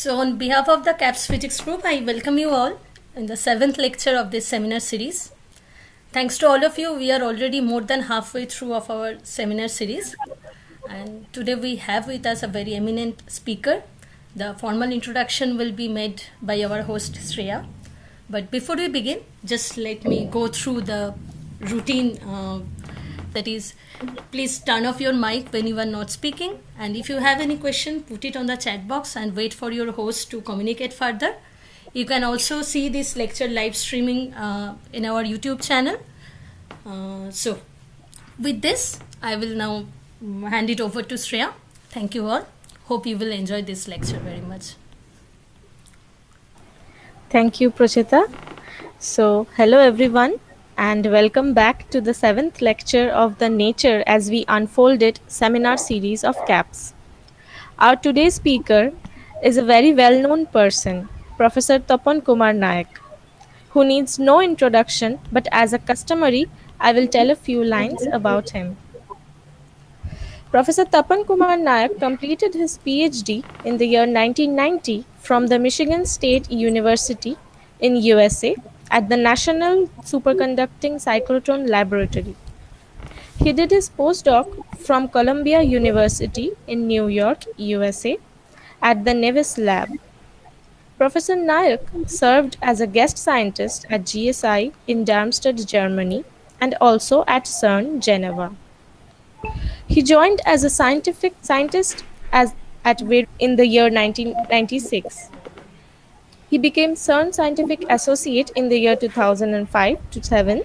So on behalf of the CAPSS Physics group, I welcome you all in the 7th lecture of this seminar series. Thanks to all of you, we are already more than halfway through of our seminar series. And today we have with us a very eminent speaker. The formal introduction will be made by our host Shreya. But before we begin, just let me go through the routine. That is, please turn off your mic when you are not speaking. And if you have any question, put it on the chat box and wait for your host to communicate further. You can also see this lecture live streaming in our YouTube channel. So with this, I will now hand it over to Shreya. Thank you all. Hope you will enjoy this lecture very much. Thank you, Prachita. So, hello everyone, and welcome back to the 7th lecture of the Nature as we unfold it seminar series of CAPSS. Our today's speaker is a very well-known person, Professor Tapan Kumar Nayak, who needs no introduction, but as a customary, I will tell a few lines about him. Professor Tapan Kumar Nayak completed his PhD in the year 1990 from the Michigan State University in USA at the National Superconducting Cyclotron Laboratory. He did his postdoc from Columbia University in New York, USA at the Nevis Lab. Professor Nayak served as a guest scientist at GSI in Darmstadt, Germany, and also at CERN, Geneva. He joined as a scientist at Readout in the year 1996. He became CERN Scientific Associate in the year 2005-7.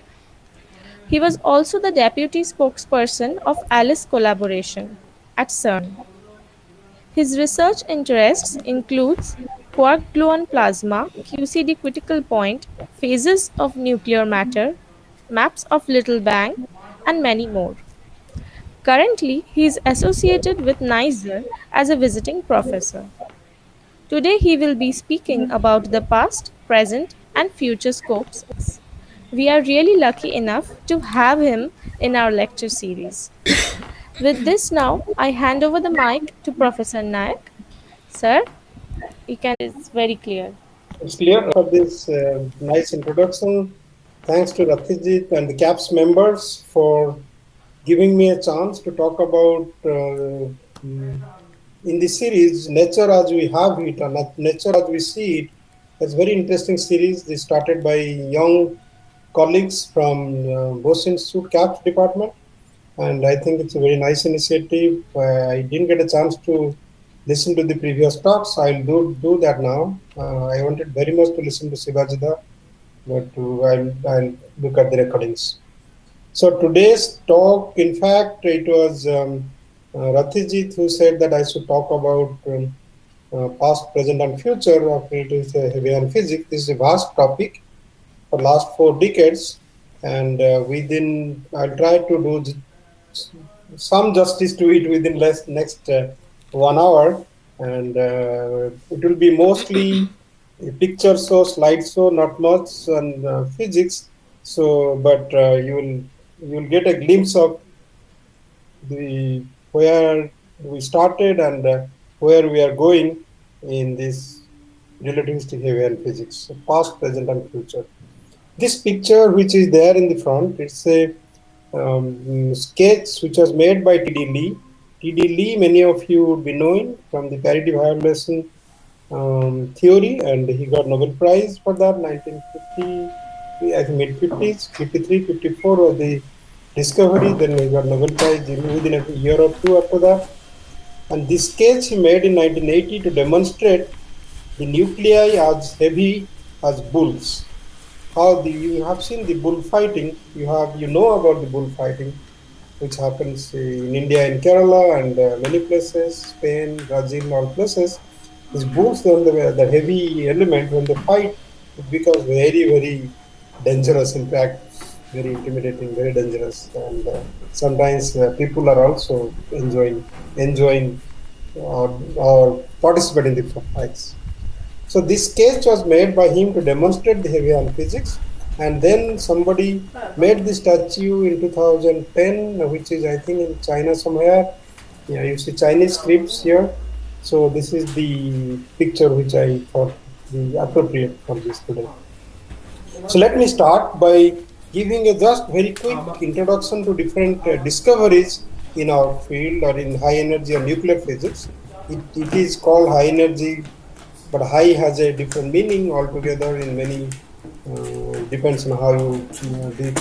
He was also the deputy spokesperson of ALICE collaboration at CERN. His research interests includes quark-gluon plasma, QCD critical point, phases of nuclear matter, maps of Little Bang, and many more. Currently, he is associated with NICA as a visiting professor. Today, he will be speaking about the past, present, and future scopes. We are really lucky enough to have him in our lecture series. With this now, I hand over the mic to Professor Nayak. Sir, it's very clear. It's clear for this nice introduction. Thanks to Rathijit and the CAPSS members for giving me a chance to talk about in this series, Nature as we have it, and Nature as we see it. It's a very interesting series. This started by young colleagues from Bose Institute CAPSS department, and I think it's a very nice initiative. I didn't get a chance to listen to the previous talks. I'll do that now. I wanted very much to listen to Sivajida, but I'll look at the recordings. So today's talk, in fact, it was Rathijit who said that I should talk about past, present, and future of relativistic heavy ion physics. This is a vast topic for last 4 decades, and I'll try to do some justice to it within next 1 hour, and it will be mostly a picture show, slide show, not much on physics. So, but you will get a glimpse of where we started and where we are going in this relativistic heavy ion physics, so past, present, and future. This picture, which is there in the front, it's a sketch which was made by T.D. Lee. T.D. Lee, many of you would be knowing from the parity violation theory, and he got Nobel Prize for that, 1950, I think mid-50s, 53, 54 was the discovery, then he got Nobel Prize within a year or 2 after that. And this sketch he made in 1980 to demonstrate the nuclei as heavy as bulls. You have seen the bullfighting, you know about the bullfighting, which happens in India, in Kerala, and many places, Spain, Brazil, all places. These bulls, then the heavy element, when they fight, it becomes very, very dangerous. In fact, very intimidating, very dangerous, and sometimes people are also enjoying or participating in the fights. So this sketch was made by him to demonstrate the heavy ion physics, and then somebody made the statue in 2010, which is I think in China somewhere. Yeah, you see Chinese scripts here, So this is the picture which I thought the appropriate for this today. So let me start by giving a just very quick introduction to different discoveries in our field or in high energy or nuclear physics. It is called high energy, but high has a different meaning altogether in many, depends on how you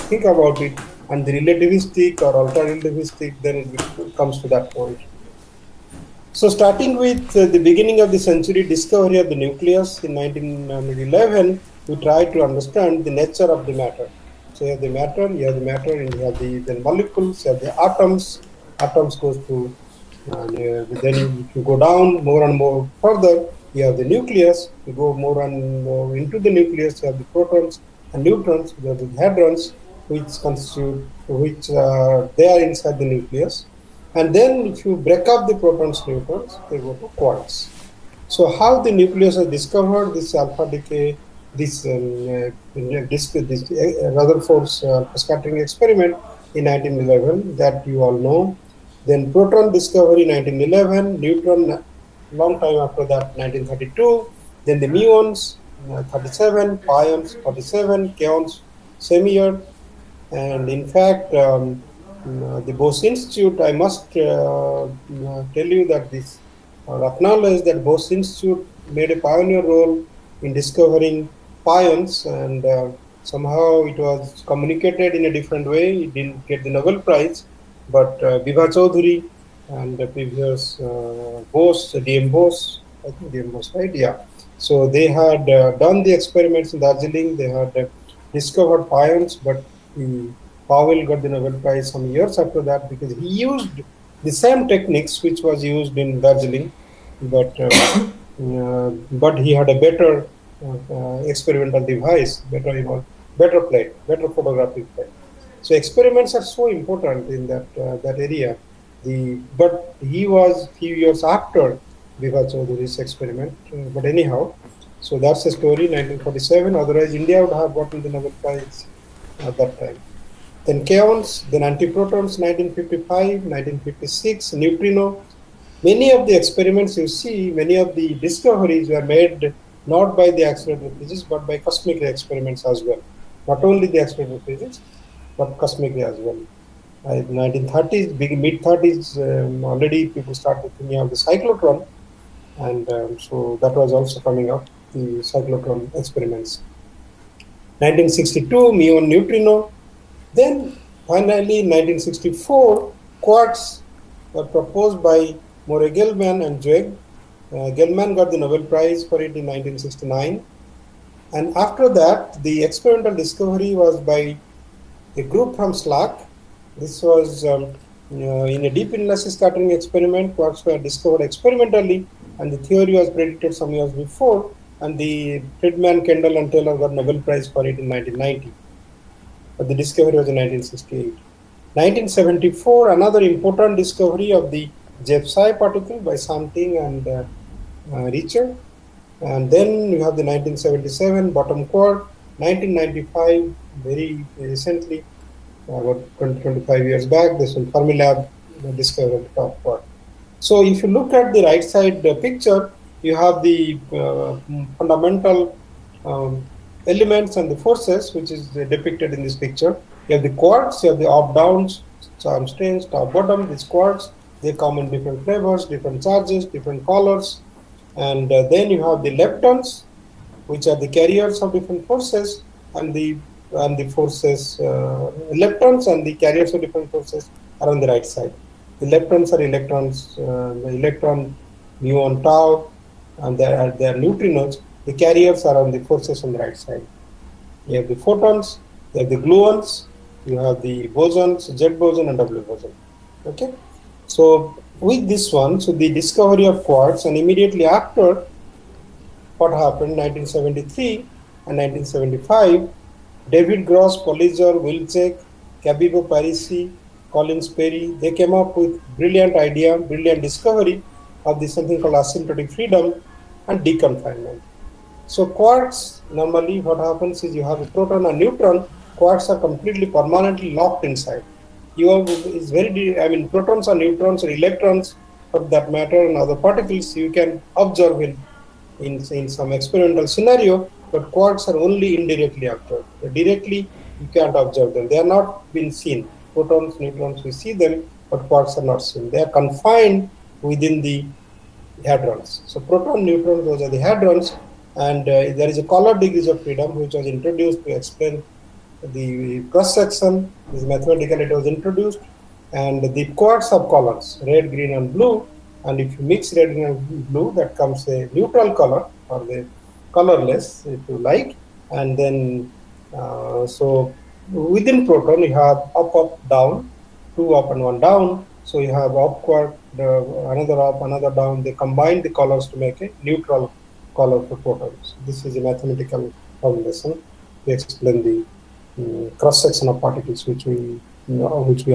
think about it, and the relativistic or ultra-relativistic, then it comes to that point. So starting with the beginning of the century discovery of the nucleus in 1911, we tried to understand the nature of the matter. So you have the matter, and you have the molecules, you have the atoms. Atoms goes to, then if you go down more and more further, you have the nucleus. You go more and more into the nucleus, you have the protons and neutrons, you have the hadrons, which they are inside the nucleus. And then if you break up the protons, neutrons, they go to quarks. So how the nucleus was discovered, this alpha decay, this Rutherford's scattering experiment in 1911 that you all know. Then proton discovery 1911, neutron long time after that 1932. Then the muons 37, pions 47, kaons same year. And in fact, the Bose Institute, I must tell you that this, or acknowledge that Bose Institute made a pioneer role in discovering pions, and somehow it was communicated in a different way. It didn't get the Nobel Prize, but Bibha Chaudhuri and the previous Bose, DM Bose, I think DM Bose, right? Yeah. So they had done the experiments in Darjeeling. They had discovered pions, but Powell got the Nobel Prize some years after that because he used the same techniques which was used in Darjeeling, but he had a better experimental device, better plate, better photographic plate. So experiments are so important in that area. But he was few years after Bibha Chaudhuri's experiment. But anyhow, so that's the story. 1947. Otherwise, India would have gotten the Nobel Prize at that time. Then kaons, then antiprotons, 1955, 1956, neutrino. Many of the experiments you see, many of the discoveries were made not by the accelerator physics, but by cosmic ray experiments as well. Not only the accelerator physics, but cosmic ray as well. In 1930s, mid-30s, already people started thinking of the cyclotron, and so that was also coming up, the cyclotron experiments. 1962, muon neutrino. Then finally, in 1964, quarks were proposed by More Gelman and Zweig. Gelman got the Nobel Prize for it in 1969. And after that, the experimental discovery was by a group from SLAC. This was in a deep inelastic scattering experiment. Quarks were discovered experimentally, and the theory was predicted some years before. And the Friedman, Kendall, and Taylor got Nobel Prize for it in 1990. But the discovery was in 1968. 1974, another important discovery of the Jepsi particle by Samting and Richer. And then you have the 1977 bottom quark, 1995, very recently, about 25 years back, this one Fermilab discovered the top quark. So if you look at the right side picture, you have the fundamental elements and the forces, which is depicted in this picture. You have the quarks, you have the up-downs, some strains, top bottom, these quarks, they come in different flavors, different charges, different colors. And then you have the leptons, which are the carriers of different forces, and the forces, leptons and the carriers of different forces are on the right side. The leptons are electrons, the electron, muon, tau, and they are neutrinos. The carriers are on the forces on the right side. You have the photons, you have the gluons, you have the bosons, Z boson and W boson. Okay, so with this one, so the discovery of quarks, and immediately after, what happened? 1973 and 1975, David Gross, Polizor, Wilczek, Cabibbo Parisi, Collins Perry, they came up with brilliant idea, brilliant discovery of this something called asymptotic freedom and deconfinement. So quarks, normally what happens is you have a proton and neutron, quarks are completely permanently locked inside. It's very, protons or neutrons or electrons of that matter and other particles you can observe in some experimental scenario, but quarks are only indirectly observed. Directly, you can't observe them. They are not been seen. Protons, neutrons, we see them, but quarks are not seen. They are confined within the hadrons. So proton, neutrons, those are the hadrons, and there is a color degrees of freedom which was introduced to explain the cross section. This mathematically it was introduced, and the quarks have colors, red, green, and blue. And if you mix red, green, and blue, that comes a neutral color, or the colorless, if you like. And then, so within proton, you have up, up, down, two up and one down. So you have up quark, another up, another down. They combine the colors to make a neutral color for protons. This is a mathematical formulation to explain the cross section of particles which we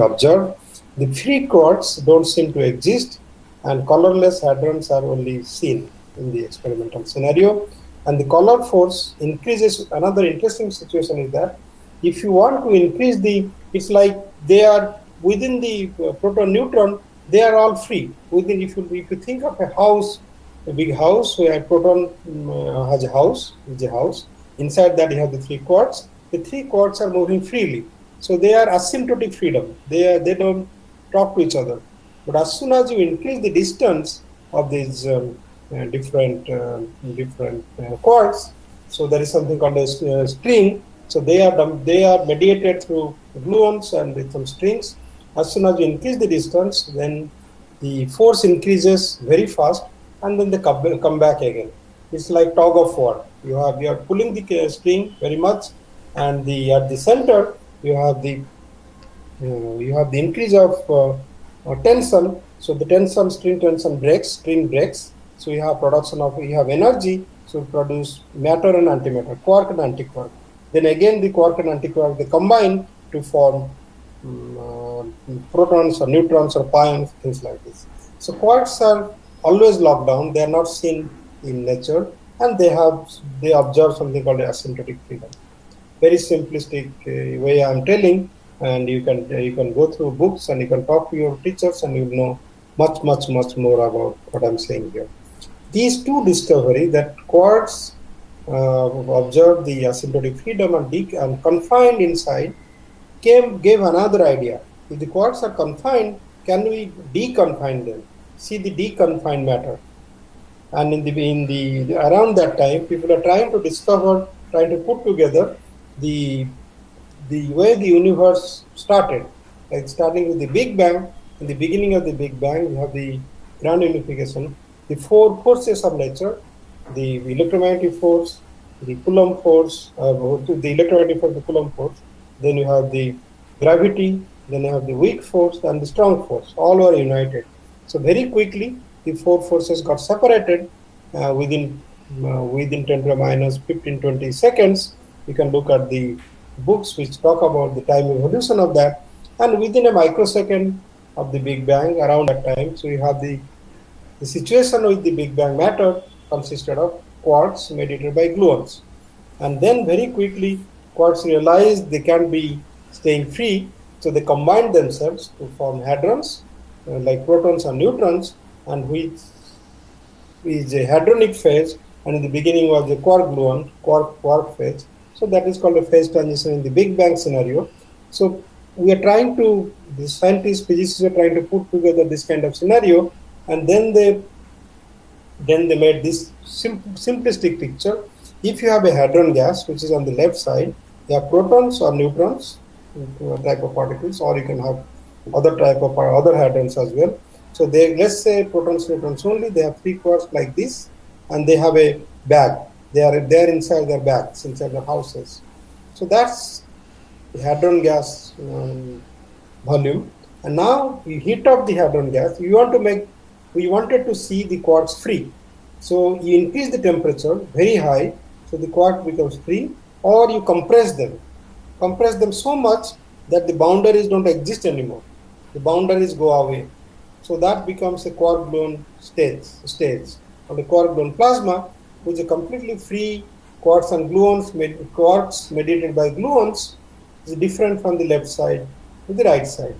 observe. The free quarks don't seem to exist, and colorless hadrons are only seen in the experimental scenario. And the color force increases. Another interesting situation is that if you want to increase it's like they are within the proton neutron, they are all free. Within, if you think of a house, a big house where a proton has a house, inside that you have the three quarks. The three quarks are moving freely, so they are asymptotic freedom. They don't talk to each other. But as soon as you increase the distance of these different quarks, so there is something called a string. So they are mediated through gluons and with some strings. As soon as you increase the distance, then the force increases very fast, and then they come back again. It's like tug of war. You are pulling the string very much, and at the center you have the increase of tension. So the string tension breaks, string breaks. So you have energy. So produce matter and antimatter, quark and antiquark. Then again the quark and antiquark, they combine to form protons or neutrons or pions, things like this. So quarks are always locked down. They are not seen in nature, and they observe something called asymptotic freedom. Very simplistic way I am telling, and you can go through books and you can talk to your teachers and you'll know much more about what I'm saying here. These two discoveries, that quarks observed the asymptotic freedom and confined inside, gave another idea. If the quarks are confined, can we deconfine them? See the deconfined matter. And around that time, people are trying to put together the way the universe started. Like starting with the Big Bang. In the beginning of the Big Bang, we have the grand unification, the four forces of nature, the electromagnetic force, the Coulomb force, the electromagnetic force, the Coulomb force. Then you have the gravity, then you have the weak force and the strong force. All were united. So very quickly, the four forces got separated within 10 to the minus 15-20 seconds. You can look at the books which talk about the time evolution of that. And within a microsecond of the Big Bang, around that time, so you have the situation with the Big Bang matter consisted of quarks mediated by gluons. And then very quickly, quarks realized they can't be staying free, so they combined themselves to form hadrons, like protons and neutrons, and which is a hadronic phase, and in the beginning was the quark-gluon, quark phase. So that is called a phase transition in the Big Bang scenario. So we are the scientists, physicists are trying to put together this kind of scenario, and then they made this simplistic picture. If you have a hadron gas, which is on the left side, you have protons or neutrons, type of particles, or you can have other hadrons as well. So let's say protons, neutrons only, they have three quarks like this, and they have a bag. They are inside their bags, inside their houses. So that's the hadron gas volume. And now you heat up the hadron gas. We wanted to see the quarks free. So you increase the temperature very high, so the quark becomes free, or you compress them so much that the boundaries don't exist anymore. The boundaries go away. So that becomes a quark-gluon stage, or the quark-gluon plasma, which is a completely free quarks and gluons, quarks mediated by gluons, is different from the left side to the right side.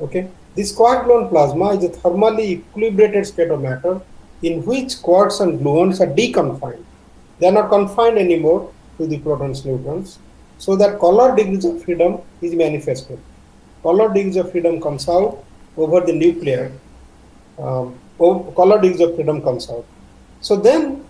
Okay, this quark-gluon plasma is a thermally equilibrated state of matter in which quarks and gluons are deconfined. They are not confined anymore to the protons, neutrons, so that color degrees of freedom is manifested. Color degrees of freedom comes out over the nuclei. Color degrees of freedom comes out. So then,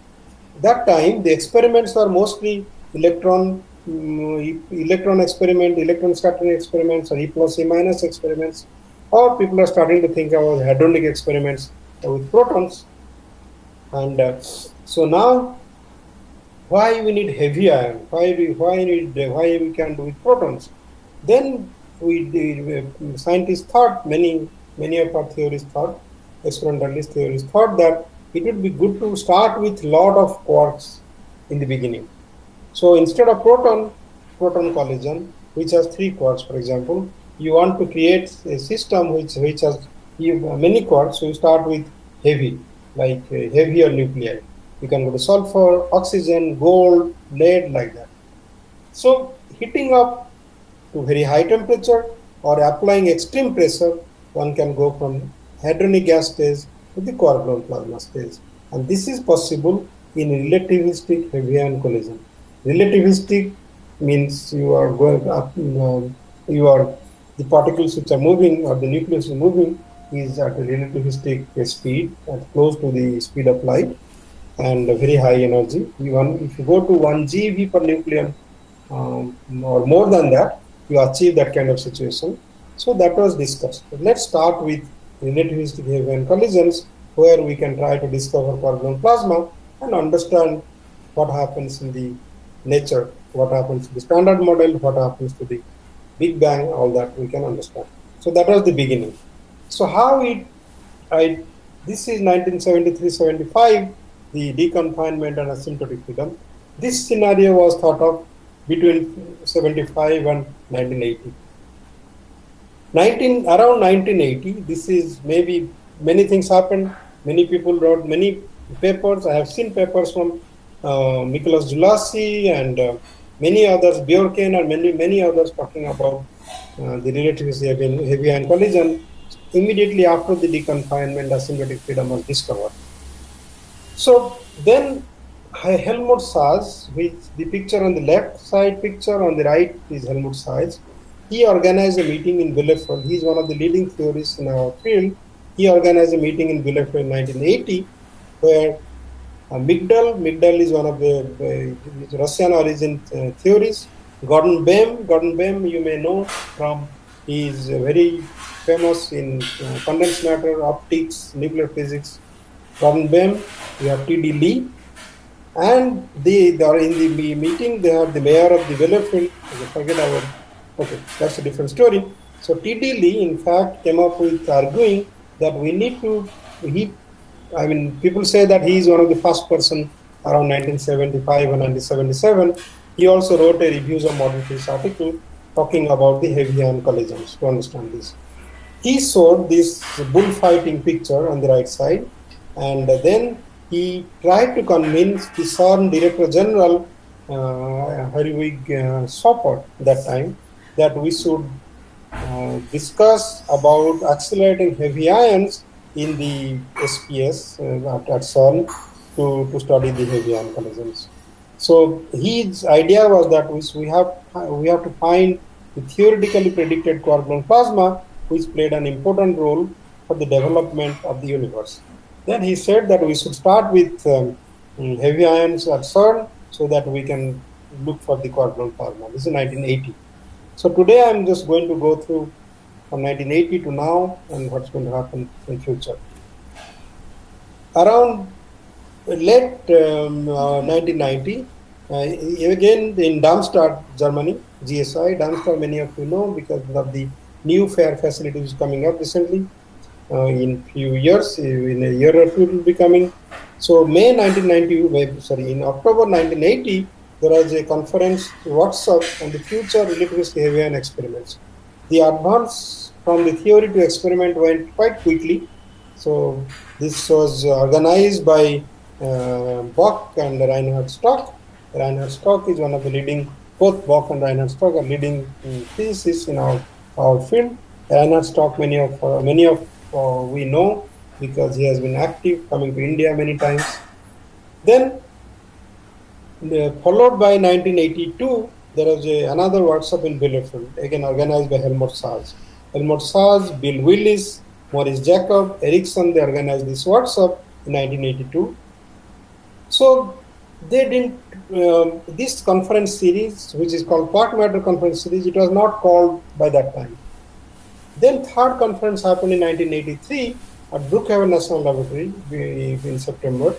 that time the experiments are mostly electron experiment, electron scattering experiments, or E plus E minus experiments, or people are starting to think about hadronic experiments with protons. And so now, why we need heavy ion? Why we can do with protons? Then scientists thought, many of our theorists thought, experimentalist theorists thought that it would be good to start with lot of quarks in the beginning. So instead of proton collision, which has 3 quarks, for example, you want to create a system which has many quarks. So you start with heavy, like heavier nuclei. You can go to sulfur, oxygen, gold, lead, like that. So heating up to very high temperature or applying extreme pressure, one can go from hadronic gas stage to the quark-gluon plasma stage. And this is possible in relativistic heavy ion collision. Relativistic means you are going up, the particles which are moving or the nucleus is moving is at a relativistic speed, at close to the speed of light, and a very high energy. If you go to 1 GeV per nucleon or more than that, you achieve that kind of situation. So that was discussed. Let's start with relativistic heavy ion collisions, where we can try to discover quark-gluon plasma and understand what happens in the nature, what happens to the standard model, what happens to the Big Bang, all that we can understand. So that was the beginning. So how this is 1973-75, the deconfinement and asymptotic freedom. This scenario was thought of between 75 and 1980. Around 1980, this is maybe many things happened. Many people wrote many papers. I have seen papers from Nicholas Julassi and many others, Bjorken and many others talking about the relativistic heavy ion collision immediately after the deconfinement, asymptotic freedom was discovered. So then Helmut Sass, with the picture on the left side, picture on the right is Helmut Sass. He organized a meeting in Bielefeld. He is one of the leading theorists in our field. He organized a meeting in Bielefeld in 1980, where Migdal is one of the Russian origin theorists. Gordon Bem, you may know from, he is very famous in condensed matter, optics, nuclear physics. Gordon Bem, we have T.D. Lee, and they are in the meeting. They have the mayor of the Bielefeld. Okay, that's a different story. So T.D. Lee, in fact, came up with arguing that we need to. People say that he is one of the first person around 1975 and 1977. He also wrote a reviews of modern physics article talking about the heavy ion collisions. To understand this, he showed this bullfighting picture on the right side, and then he tried to convince the CERN Director General RHIC that time that we should discuss about accelerating heavy ions in the SPS at CERN to study the heavy ion collisions. So his idea was that we have to find the theoretically predicted quark-gluon plasma, which played an important role for the development of the universe. Then he said that we should start with heavy ions at CERN so that we can look for the quark-gluon plasma. This is 1980. So today I'm just going to go through from 1980 to now and what's going to happen in future. Around late 1990, again in Darmstadt, Germany, GSI, Darmstadt, many of you know because of the new fair facilities coming up recently. In few years, in a year or two it will be coming. So in October 1980, there was a conference workshop on the future relativistic heavy ion experiments. The advance from the theory to experiment went quite quickly. So this was organized by Bock and Reinhard Stock. Reinhard Stock is one of the leading, both Bock and Reinhard Stock are leading physicists in our field. Reinhard Stock, many of we know because he has been active, coming to India many times. Then, followed by 1982, there was another workshop in Bielefeld, again organized by Helmut Saaz. Helmut Saaz, Bill Willis, Maurice Jacob, Ericsson, they organized this workshop in 1982. So they didn't, this conference series, which is called Quark Matter Conference Series, it was not called by that time. Then third conference happened in 1983 at Brookhaven National Laboratory in September.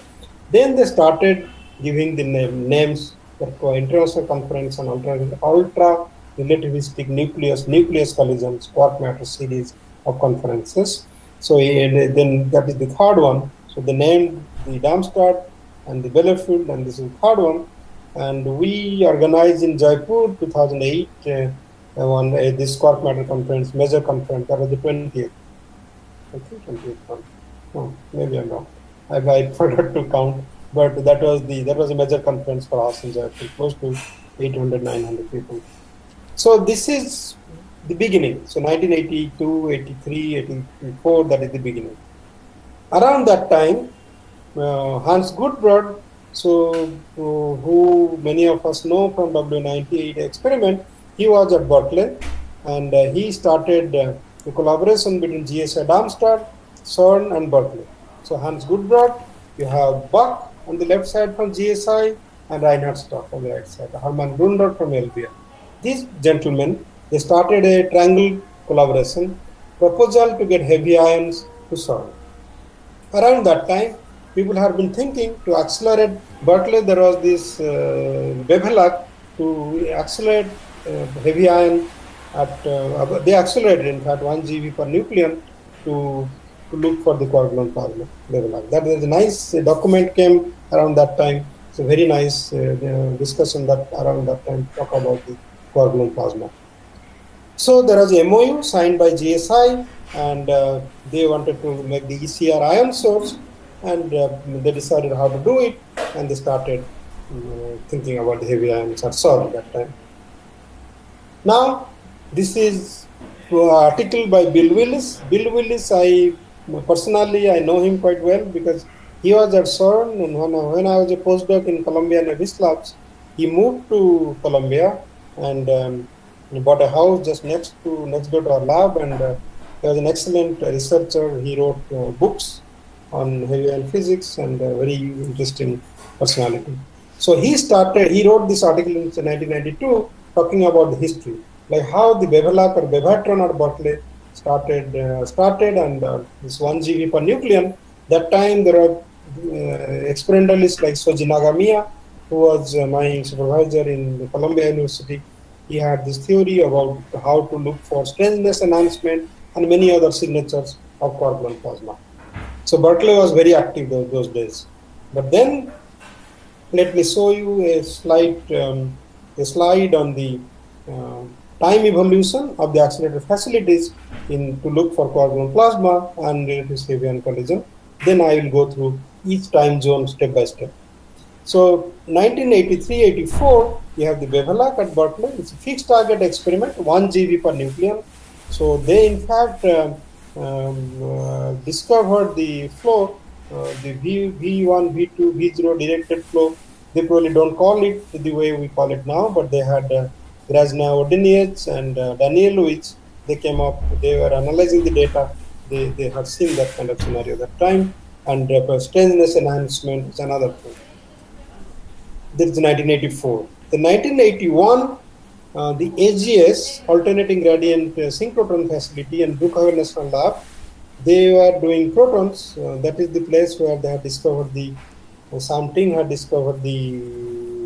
Then they started giving the names for International Conference on Ultra Relativistic Nucleus Collisions, Quark Matter Series of conferences. So then that is the third one. So they named the Darmstadt and the Bielefeld, and this is the third one. And we organized in Jaipur 2008 this Quark Matter Conference, major conference. That was the 20th. I think 20th one. No, maybe I'm wrong. I forgot to count. But that was a major conference for us in Jaipur, close to 800, 900 people. So this is the beginning. So 1982, 83, 84, that is the beginning. Around that time, Hans Gutbrod, so who many of us know from W98 experiment, he was at Berkeley, and he started a collaboration between GSI Darmstadt, CERN, and Berkeley. So Hans Gutbrod, you have Buck on the left side from GSI, and Reinhard Stock on the right side, Hermann Grunder from LBM. These gentlemen, they started a triangle collaboration, proposal to get heavy ions to CERN. Around that time, people have been thinking to accelerate. Berkeley, there was this Bevalac to accelerate heavy ion at, they accelerated in fact 1 GeV per nucleon to look for the quark-gluon plasma. Bevalac. That is a nice document came around that time. It's a very nice discussion that around that time talk about the quark-gluon plasma. So there was a MOU signed by GSI, and they wanted to make the ECR ion source, and they decided how to do it, and they started thinking about the heavy ions at CERN at that time. Now, this is an article by Bill Willis. Bill Willis, personally, I know him quite well because he was at CERN, and when I was a postdoc in Columbia Navis Labs, he moved to Columbia and bought a house just next door to our lab, and he was an excellent researcher. He wrote books on heavy ion physics, and a very interesting personality. So he wrote this article in 1992 talking about the history, like how the Bevalac or Bevatron at Berkeley started and this 1 GeV per nucleon. That time there were experimentalists like Soji Nagamiya, who was my supervisor in Columbia University. He had this theory about how to look for strangeness enhancement and many other signatures of quark-gluon plasma. So Berkeley was very active those days. But then, let me show you a slide on the time evolution of the accelerator facilities to look for quark-gluon plasma and relativistic heavy ion collision. Then I will go through each time zone step by step. So 1983-84, you have the Bevalac at Berkeley. It's a fixed target experiment, 1 GeV per nucleon. So they in fact discovered the flow, the V1, V2, V0 directed flow. They probably don't call it the way we call it now, but they had Grasna Odiniec and Danielowicz. They came up, they were analyzing the data. They had seen that kind of scenario at that time, and strangeness enhancement is another thing. This is 1984. The 1981, the AGS, Alternating Gradient Synchrotron Facility, and Brookhaven National Lab, they were doing protons. That is the place where they had discovered Samting had discovered the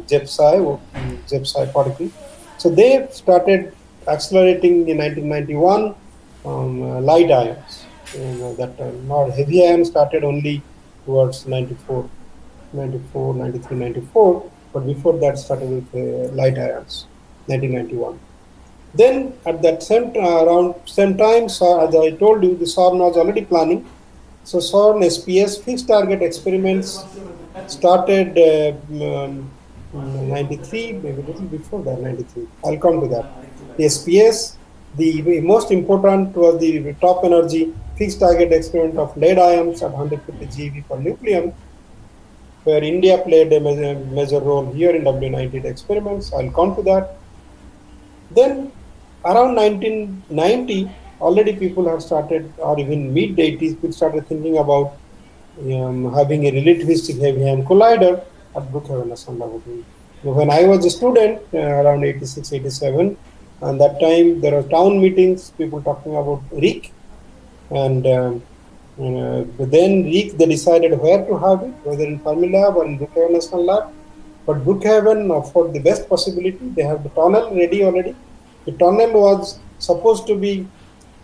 JEPSI particle. So they started accelerating in 1991 light ions. That time, not heavy ions started only towards 94, 93, 94. But before that started with light ions, 1991. Then at that around same time, as I told you, the CERN was already planning. So CERN SPS fixed target experiments started 93, maybe a little before that, 93. I'll come to that. The SPS The most important was the top energy fixed target experiment of lead ions at 150 GeV per nucleon, where India played a major role here in W98 experiments. I'll come to that. Then around 1990, already people have started, or even mid-80s, people started thinking about having a relativistic heavy ion collider at Brookhaven National Laboratory. When I was a student, around 86, 87, and that time there were town meetings, people talking about RHIC, and then RHIC, they decided where to have it, whether in Fermilab or in Brookhaven National Lab. But Brookhaven offered the best possibility. They have the tunnel ready already. The tunnel was supposed to be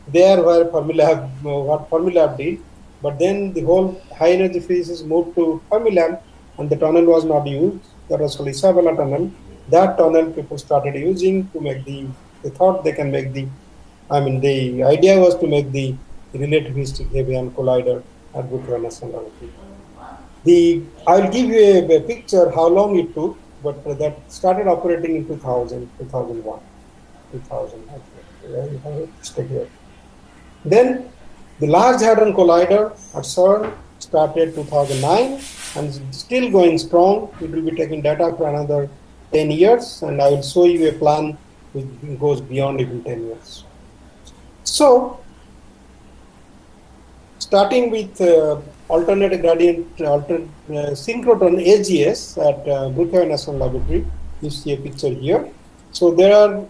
there where what Fermilab did, but then the whole high energy physics moved to Fermilab, and the tunnel was not used. That was called Isabella tunnel. That tunnel people started using to make they thought they can make the idea was to make the relativistic heavy ion collider at Brookhaven National Laboratory. I'll give you a picture how long it took, but that started operating in 2000, 2001, 2000. Okay. Then the Large Hadron Collider at CERN started 2009 and still going strong. It will be taking data for another 10 years, and I will show you a plan which goes beyond even 10 years. So, starting with alternate gradient synchrotron AGS at Brookhaven National Laboratory, you see a picture here. So there are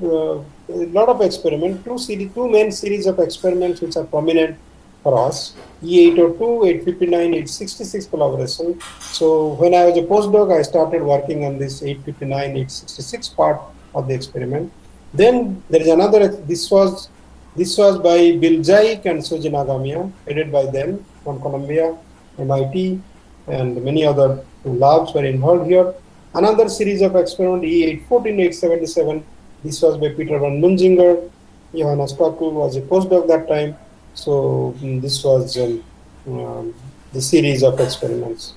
a lot of experiments, two main series of experiments which are prominent for us: E802, 859, 866 collaboration. So when I was a postdoc, I started working on this 859, 866 part of the experiment. Then there is another. This was by Bevalac and Soji Nagamiya, headed by them from Columbia, MIT, and many other labs were involved here. Another series of experiments, E814, 877. This was by Peter van Munzinger. Johannes Kaku was a postdoc that time. So this was the series of experiments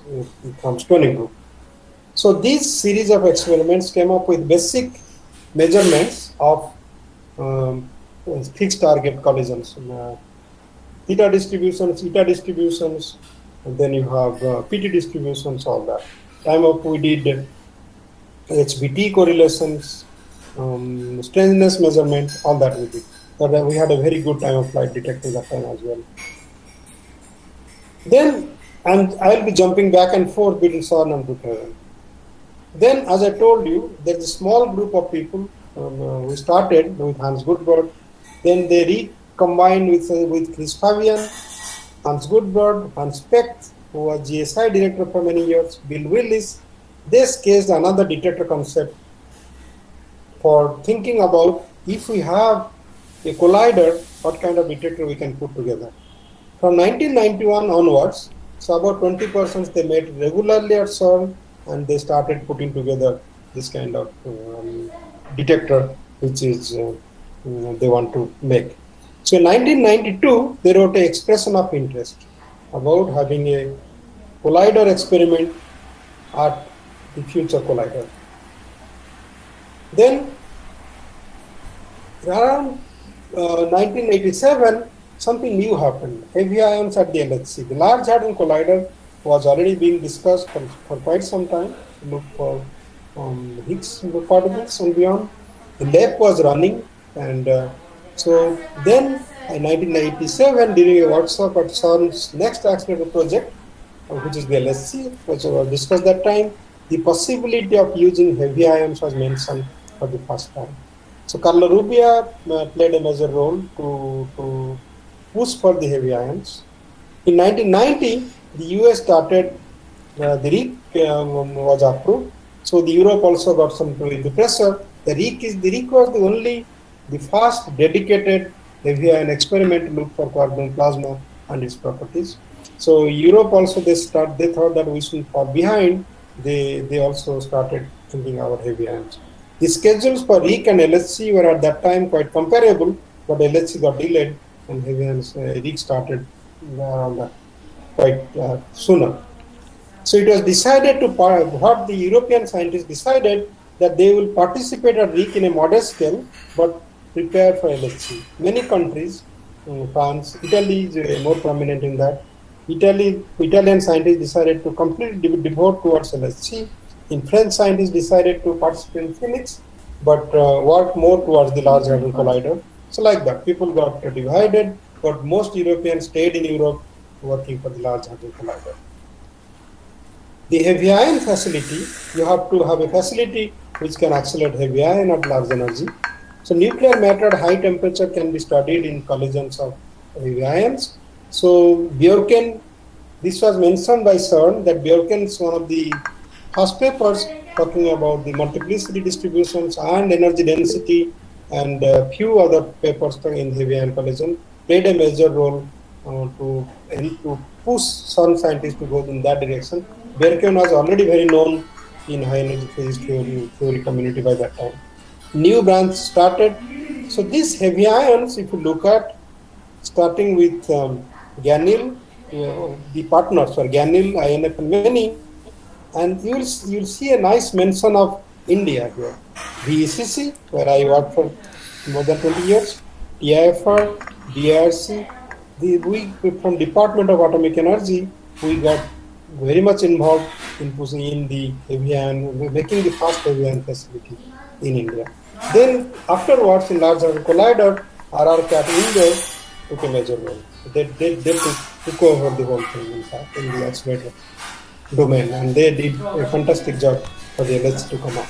from Stony Brook. So these series of experiments came up with basic measurements of fixed target collisions, theta distributions, eta distributions, and then you have PT distributions, all that. We did HBT correlations, strangeness measurement, all that we did. But we had a very good time of flight detector that time as well. Then, and I'll be jumping back and forth between CERN and Brookhaven. Then, as I told you, there's a small group of people who started with Hans Gutbrod. Then they recombined with Chris Fabian, Hans Gutbrod, Hans Specht, who was GSI director for many years, Bill Willis. They sketched another detector concept for thinking about if we have a collider, what kind of detector we can put together. From 1991 onwards, so about 20 persons they met regularly at CERN, and they started putting together this kind of detector, which is they want to make. So in 1992, they wrote an expression of interest about having a collider experiment at the future collider. Then around 1987, something new happened. Heavy ions at the LHC. The Large Hadron Collider was already being discussed for quite some time to look for Higgs particles and beyond. The lab was running, and so then in 1987, during a workshop at CERN's next accelerator project, which is the LHC, which was discussed that time, the possibility of using heavy ions was mentioned for the first time. So Carlo Rubbia played a major role to push for the heavy ions. In 1990, the US started, the RHIC was approved. So the Europe also got some pressure. The RHIC was the first dedicated heavy ion experiment to look for quark-gluon plasma and its properties. So Europe also, they thought that we shouldn't fall behind. They also started thinking about heavy ions. The schedules for RHIC and LHC were at that time quite comparable, but LHC got delayed and heavy ions RHIC started quite sooner. So it was decided what the European scientists decided, that they will participate at RHIC in a modest scale, but prepare for LHC. Many countries, France, Italy is more prominent in that. Italian scientists decided to completely devote towards LHC. In French, scientists decided to participate in Phoenix, but work more towards the Large Hadron Collider. So like that, people got divided, but most Europeans stayed in Europe working for the Large Hadron Collider. The heavy ion facility, you have to have a facility which can accelerate heavy ion at large energy. So nuclear matter at high temperature can be studied in collisions of heavy ions. So Bjorken, this was mentioned by CERN, that Bjorken is one of the first papers talking about the multiplicity distributions and energy density, and a few other papers in heavy ion collision played a major role to push some scientists to go in that direction. Bjorken was already very known in high energy physics theory community by that time. New branch started. So these heavy ions, if you look at, starting with Ganil, the partners were Ganil, INF, and many, and you'll see a nice mention of India here. VECC, where I worked for more than 20 years, TIFR, DRC. We from Department of Atomic Energy, we got very much involved in pushing in the heavy ion, making the first heavy ion facility in India. Then afterwards, in Large Hadron Collider, RRCAT India took a major role. They took over the whole thing, in fact, in the accelerator domain, and they did a fantastic job for the LHC to come up.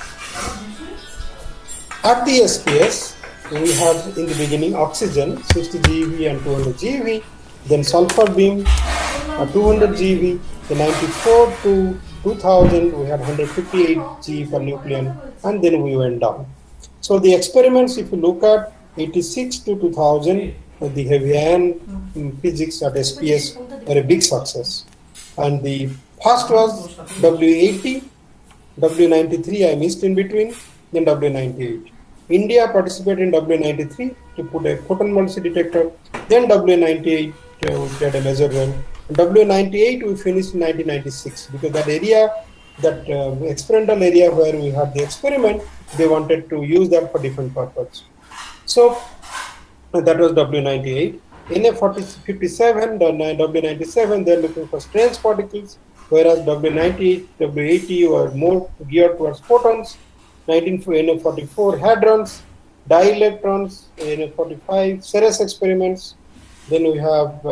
At the SPS, we had in the beginning oxygen, 60 GeV and 200 GeV, then sulfur beam, 200 GeV, the 94 to 2000, we had 158 GeV per nucleon, and then we went down. So the experiments, if you look at 86 to 2000, the heavy ion physics at SPS were a big success. And the first was W80, W93 I missed in between, then W98. India participated in W93 to put a Photon multiplicity detector, then W98 played a major role. W98 we finished in 1996 because that area, that experimental area where we had the experiment, they wanted to use that for different purposes. So that was W98. NA57, W97, they're looking for strange particles, whereas W98, W80 were more geared towards photons. NA44, hadrons, dielectrons, NA45, Ceres experiments. Then we have,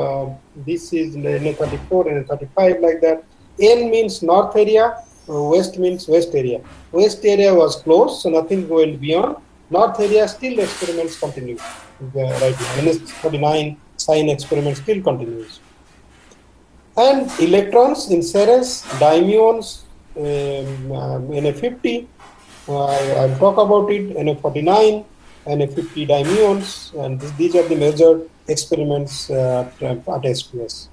this is NA34, NA35, like that. N means north area, west means west area. West area was closed, so nothing went beyond. North area, still experiments continue. Right now, NS49 sign experiment still continues. And electrons in Ceres, dimuons, NA50, I'll talk about it, NA49, NA50 dimuons, and these are the major experiments at SPS.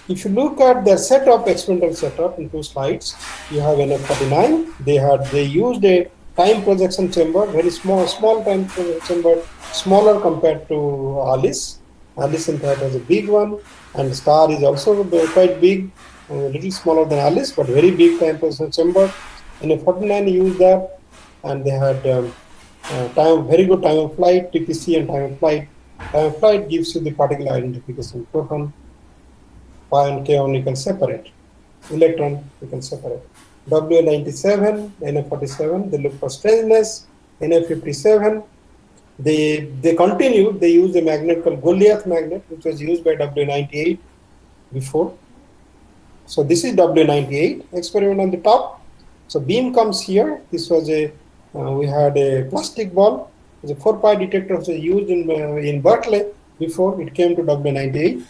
If you look at their setup, experimental setup in 2 slides, you have NF49. They used a time projection chamber, very small time projection chamber, smaller compared to Alice. Alice in fact was a big one, and Star is also quite big, a little smaller than Alice, but very big time projection chamber. NF49 used that, and they had very good time of flight, TPC and time of flight. Time of flight gives you the particle identification, proton, pion, kaon you can separate, electron you can separate. W97, NF47, they look for strangeness. NF57, they continue, they use a magnet called Goliath magnet, which was used by W98 before. So this is W98 experiment on the top. So beam comes here. This was we had a plastic ball. The 4-pi detector was used in Berkeley before it came to W98.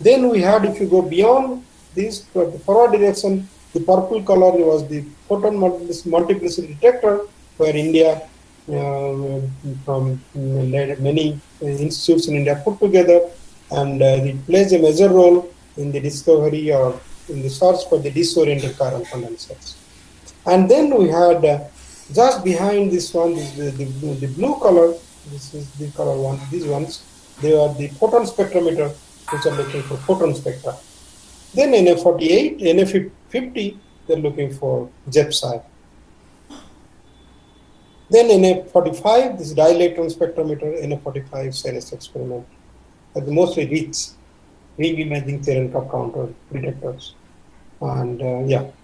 Then we had, if you go beyond this, the forward direction, the purple color was the Photon multiplicity detector, where India, from many institutes in India put together, and it plays a major role in the discovery or in the search for the disoriented chiral condensers. And then we had just behind this one, the blue color, this is the color one, these ones, they are the photon spectrometer, which are looking for photon spectra. Then NF48, NF50, they're looking for JEPSI. Then NF45, this dielectron spectrometer, NF45 CNS experiment, are the mostly ring imaging theorem counter detectors. And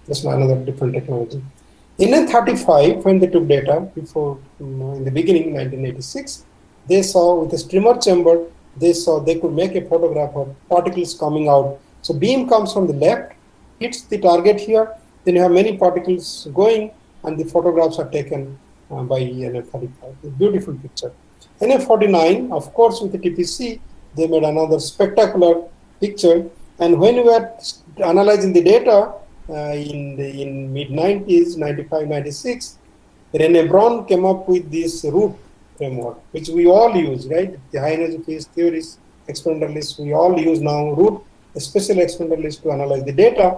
that's another different technology. In N35, when they took data before, in the beginning, 1986, they saw with a streamer chamber, they saw they could make a photograph of particles coming out. So beam comes from the left, hits the target here, then you have many particles going, and the photographs are taken by NF35. A beautiful picture. NF49, of course, with the TPC, they made another spectacular picture. And when we were analyzing the data in mid-90s, 95, 96, René Braun came up with this root framework, which we all use, right? The high energy phase theories, experimentalists, we all use now root, especially experimentalists, to analyze the data.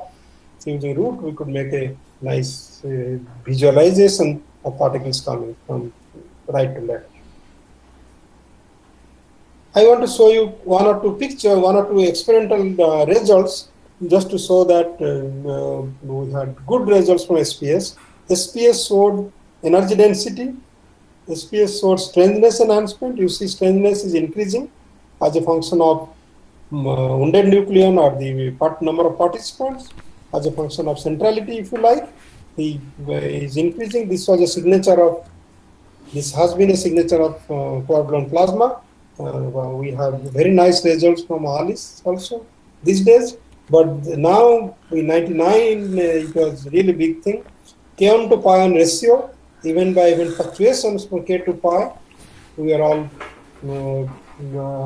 So using root, we could make a nice visualization of particles coming from right to left. I want to show you one or two experimental results, just to show that we had good results from SPS. SPS showed energy density. SPS showed strangeness enhancement. You see strangeness is increasing as a function of wounded nucleon, or the number of participants, as a function of centrality, if you like. He is increasing. This has been a signature of quark-gluon plasma. We have very nice results from ALICE also these days. But now in 99, it was really big thing. K1 to pion ratio, even by event fluctuations from K to pi, we are all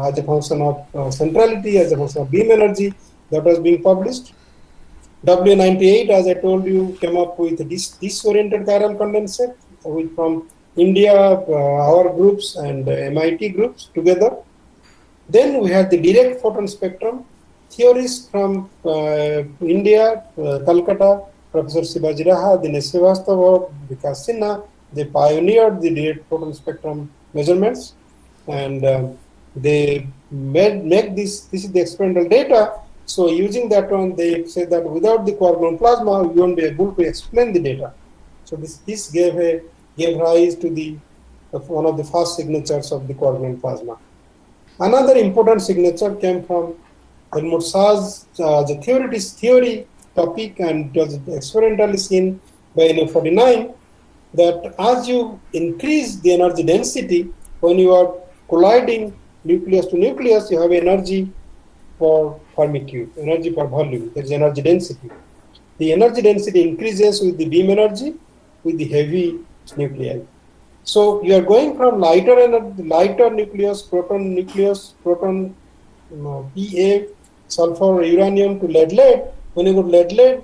as a function of centrality, as a function of beam energy, that was being published. W98, as I told you, came up with disoriented chiral condensate from India, our groups and MIT groups together. Then we had the direct photon spectrum. Theorists from India, Calcutta, Professor Shivaji Raha, Dinesh Srivastava, Vikas Sinha, they pioneered the direct photon spectrum measurements, and they make this is the experimental data. So using that one, they say that without the quark-gluon plasma, we won't be able to explain the data. So this gave rise to one of the first signatures of the quark-gluon plasma. Another important signature came from Helmut Saar's the theory topic, and it was experimentally seen by NF49 that as you increase the energy density, when you are colliding nucleus to nucleus, you have energy for Fermi cube, energy per volume. There is energy density. The energy density increases with the beam energy, with the heavy nuclei. So you are going from lighter nucleus, proton, Pa, sulfur, uranium to lead. When you go lead,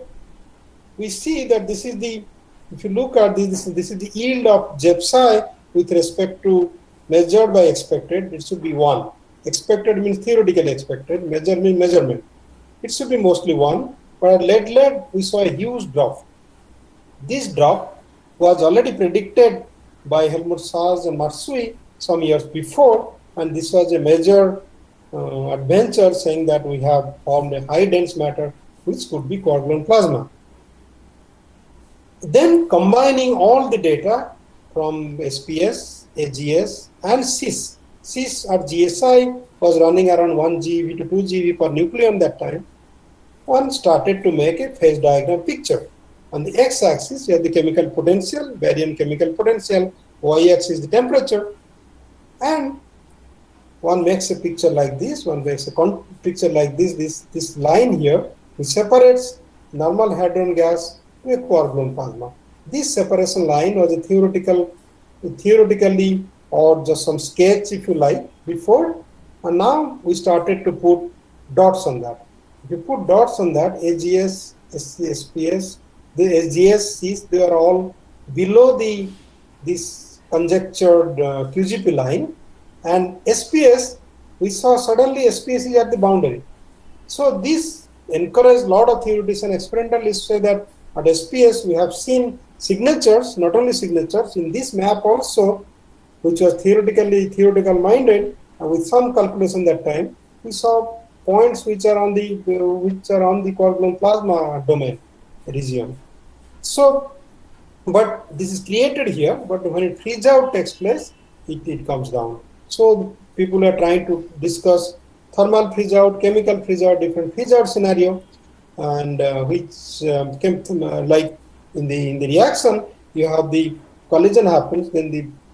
we see that this is if you look at this is the yield of JEPSI with respect to measured by expected. It should be 1. Expected means theoretically expected, measured means measurement. It should be mostly 1, but at lead we saw a huge drop. This drop was already predicted by Helmut Saar and Matsui some years before, and this was a major adventure, saying that we have formed a high dense matter which could be quark-gluon plasma. Then combining all the data from SPS, AGS and CIS. CIS or GSI was running around 1 GeV to 2 GeV per nucleon that time. One started to make a phase diagram picture. On the x-axis, you have the chemical potential, barium chemical potential, y-axis the temperature, and one makes a picture like this, picture like this line here, which separates normal hadron gas to a quark-gluon plasma. This separation line was a theoretically, or just some sketch, if you like, before, and now we started to put dots on that. If you put dots on that, AGS, SPS, the SGS, CIS, they are all below this conjectured QGP line, and SPS, we saw suddenly SPS is at the boundary. So this encouraged a lot of theoreticians, experimentalists say that at SPS we have seen signatures, not only signatures, in this map also, which was theoretical minded, and with some calculation that time, we saw points which are on the quark-gluon plasma domain region. So But this is created here, but when it freeze out takes place, it comes down. So people are trying to discuss thermal freeze out, chemical freeze out, different freeze out scenario, and which came to, like in the reaction, you have the collision happens, then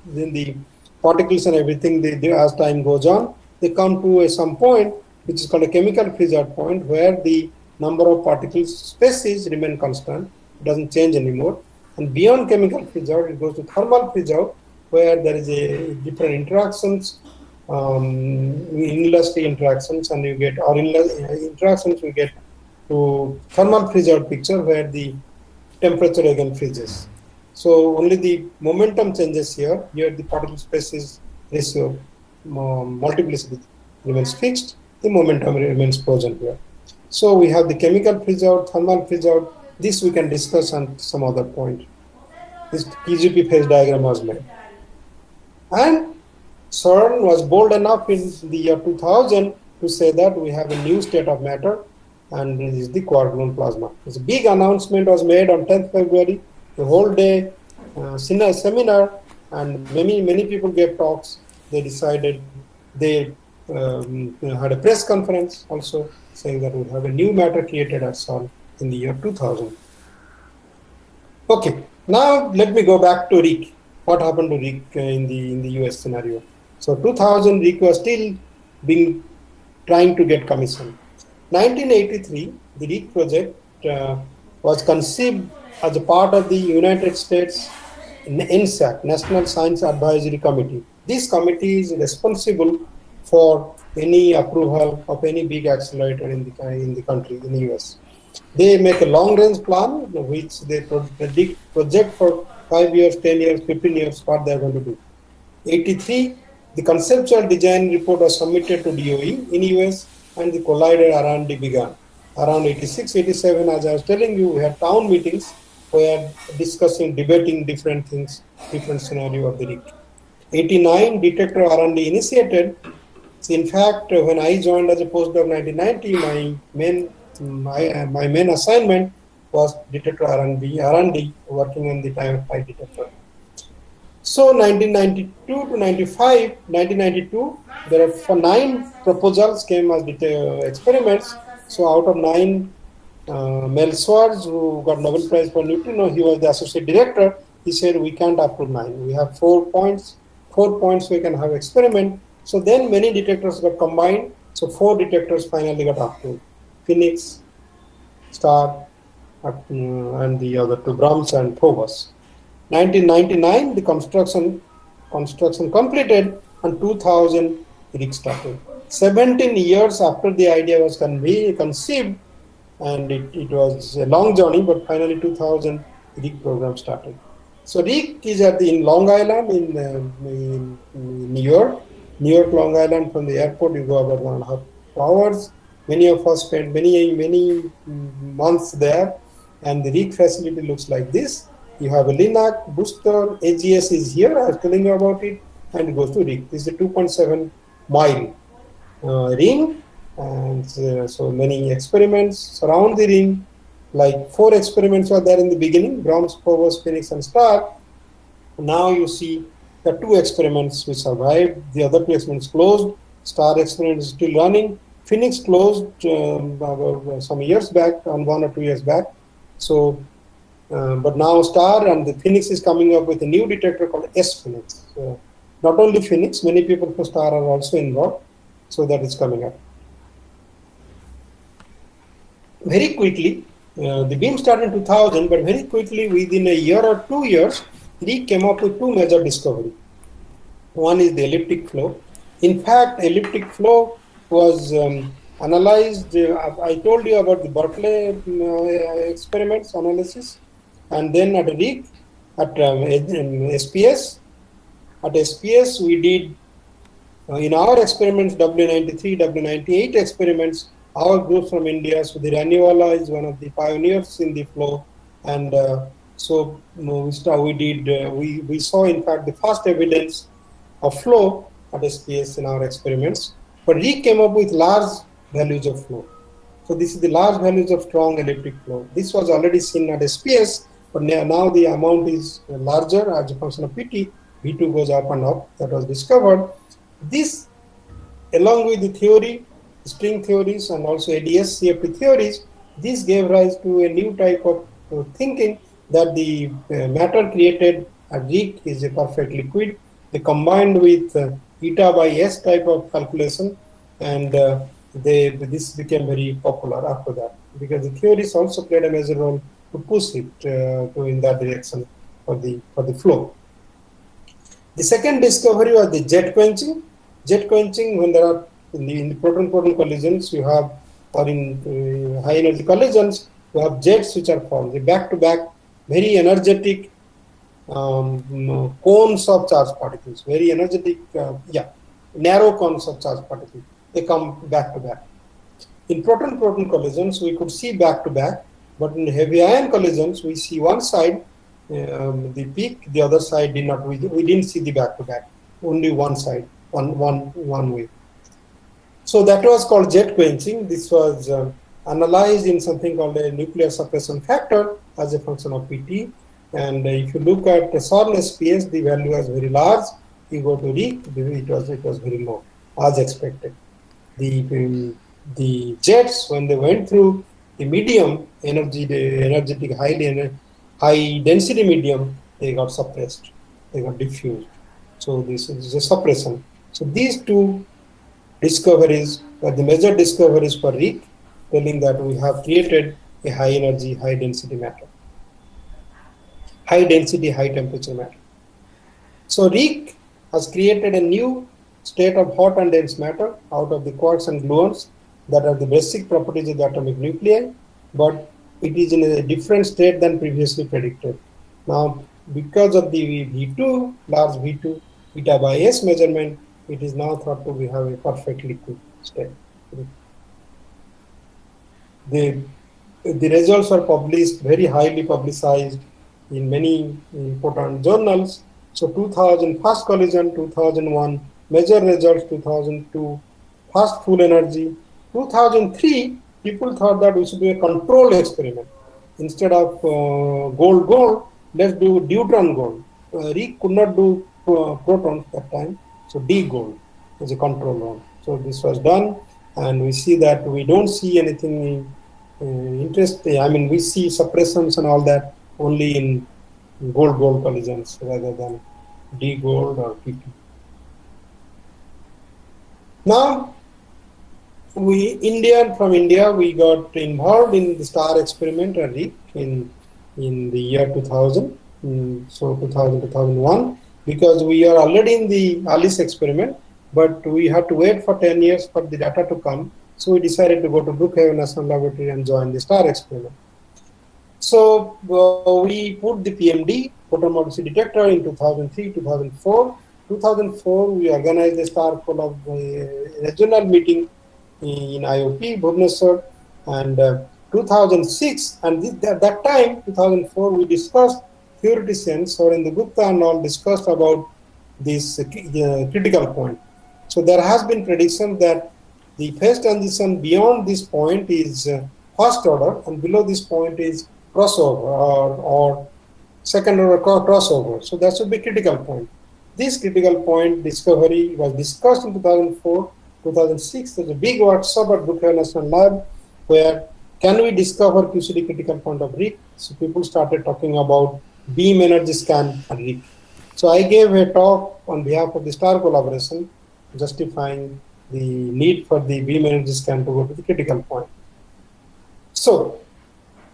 the particles and everything, they as time goes on, they come to some point which is called a chemical freeze out point, where the number of particles species remain constant, it doesn't change anymore. And beyond chemical freeze out, it goes to thermal freeze out, where there is a different interactions, inelastic interactions, and you get, or interactions we get to thermal freeze out picture, where the temperature again freezes. So only the momentum changes here. Here the particle species ratio multiplicity remains fixed. The momentum remains frozen here. So we have the chemical freeze out, thermal freeze out. This we can discuss on some other point. This PGP phase diagram was made. And CERN was bold enough in the year 2000 to say that we have a new state of matter, and this is the quark-gluon plasma. This big announcement was made on 10th February, the whole day seminar, and many people gave talks. They decided, they had a press conference also saying that we have a new matter created at CERN in the year 2000. Okay, now let me go back to RHIC. What happened to RHIC in the US scenario? So 2000 RHIC was still trying to get commission. 1983, the RHIC project was conceived as a part of the United States NSAC, National Science Advisory Committee. This committee is responsible for any approval of any big accelerator in the country, in the US. They make a long-range plan, which they project for 5 years, 10 years, 15 years, what they are going to do. 83, the conceptual design report was submitted to DOE in US, and the collider R&D began. Around 86, 87, as I was telling you, we had town meetings where discussing, debating different things, different scenario of the RHIC. 89, Detector R&D initiated. So in fact, when I joined as a postdoc 1990, my main assignment was Detector R&D, working on the time flight detector. So 1992 to 95, 1992, there are 9 proposals came as experiments. So out of 9, Mel Swartz, who got Nobel Prize for neutrino, he was the associate director. He said, we can't approve 9. We have 4 points. 4 points we can have experiment. So then many detectors got combined. So 4 detectors finally got approved. Phoenix, Star, and the other 2, Brahms and Phobos. 1999, the construction completed, and 2000 RHIC started. 17 years after the idea was conceived, and it was a long journey, but finally 2000 RHIC program started. So RHIC is in Long Island in New York, Long Island. From the airport you go about 1.5 hours. Many of us spent many months there, and the RHIC facility looks like this. You have a LINAC, booster, AGS is here, I was telling you about it, and it goes to RHIC. This is a 2.7 mile ring, and so many experiments surround the ring. Like 4 experiments were there in the beginning, Brahms, Phobos, Phoenix, and Star. Now you see the 2 experiments which survived, the other 2 experiments closed. Star experiment is still running. Phoenix closed some years back, 1 or 2 years back. So, but now Star and the Phoenix is coming up with a new detector called S-Phoenix. So not only Phoenix, many people from Star are also involved. So that is coming up. Very quickly, the beam started in 2000, but very quickly, within a year or 2 years, RHIC came up with 2 major discoveries. One is the elliptic flow. In fact, elliptic flow was analyzed. I told you about the Berkeley experiments analysis, and then at RHIC, at SPS. At SPS, we did in our experiments W93, W98 experiments. Our group from India, so the Raniwala is one of the pioneers in the flow, and so we saw in fact the first evidence of flow at SPS in our experiments. But RHIC came up with large values of flow. So this is the large values of strong elliptic flow. This was already seen at SPS, but now the amount is larger as a function of Pt. V2 goes up and up. That was discovered. This, along with the theory, string theories, and also ADS CFT theories, this gave rise to a new type of thinking that the matter created at RHIC is a perfect liquid. They combined with eta by S type of calculation, and this became very popular after that, because the theories also played a major role to push it in that direction for the flow. The second discovery was the jet quenching. Jet quenching, when there are in the proton-proton collisions, you have, or in high energy collisions, you have jets which are formed. They back-to-back, very energetic cones of charged particles, very energetic, narrow cones of charged particles. They come back-to-back. In proton-proton collisions, we could see back-to-back, but in heavy ion collisions, we see one side, the peak, the other side did not. We didn't see the back-to-back, only one side, one way. So that was called jet quenching. This was analyzed in something called a nuclear suppression factor as a function of Pt. And if you look at the CERN SPS, the value was very large. You go to RHIC, it was very low, as expected. The jets, when they went through the medium energy, the energetic, high density medium, they got suppressed, they got diffused. So this is a suppression. So these two discoveries were the major discoveries for RHIC, telling that we have created a high energy, high density matter. High density, high temperature matter. So RHIC has created a new state of hot and dense matter out of the quarks and gluons that are the basic properties of the atomic nuclei, but it is in a different state than previously predicted. Now, because of the V2, large V2, eta by S measurement, it is now thought to have a perfect liquid state. The results are published, very highly publicized in many important journals. So 2000 first collision, 2001 major results, 2002 first full energy, 2003 people thought that we should do a control experiment. Instead of gold, let's do deuteron gold. RHIC could not do protons at that time, so D gold is a control one. So this was done, and we see that we don't see anything interesting. I mean, we see suppressions and all that only in gold collisions rather than D gold or PP. Now, from India, we got involved in the star experiment at RHIC in the year 2000, so 2001, because we are already in the ALICE experiment, but we had to wait for 10 years for the data to come. So we decided to go to Brookhaven National Laboratory and join the star experiment. So we put the PMD, Photon Multiplicity Detector, in 2003, 2004. 2004, we organized a star regional meeting in IOP, Bhubaneswar, and 2006, and at that time, 2004, we discussed, theoreticians, Soren Gupta and all discussed about this critical point. So there has been prediction that the phase transition beyond this point is first order, and below this point is crossover or second order crossover. So that should be critical point. This critical point discovery was discussed in 2004, 2006. There's a big workshop at Brookhaven National Lab where can we discover QCD critical point of RHIC? So people started talking about beam energy scan at RHIC. So I gave a talk on behalf of the STAR collaboration justifying the need for the beam energy scan to go to the critical point. So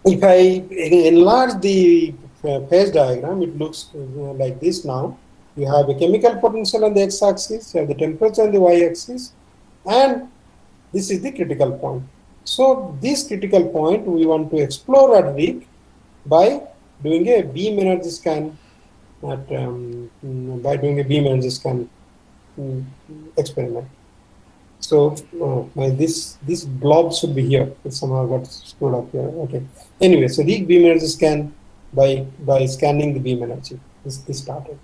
if I enlarge the phase diagram, it looks like this now. You have a chemical potential on the x-axis, you have the temperature on the y-axis, and this is the critical point. So this critical point we want to explore at RHIC by doing a beam energy scan experiment. So this blob should be here. It somehow got screwed up here. Okay. Anyway, so RHIC beam energy scan by scanning the beam energy. This started.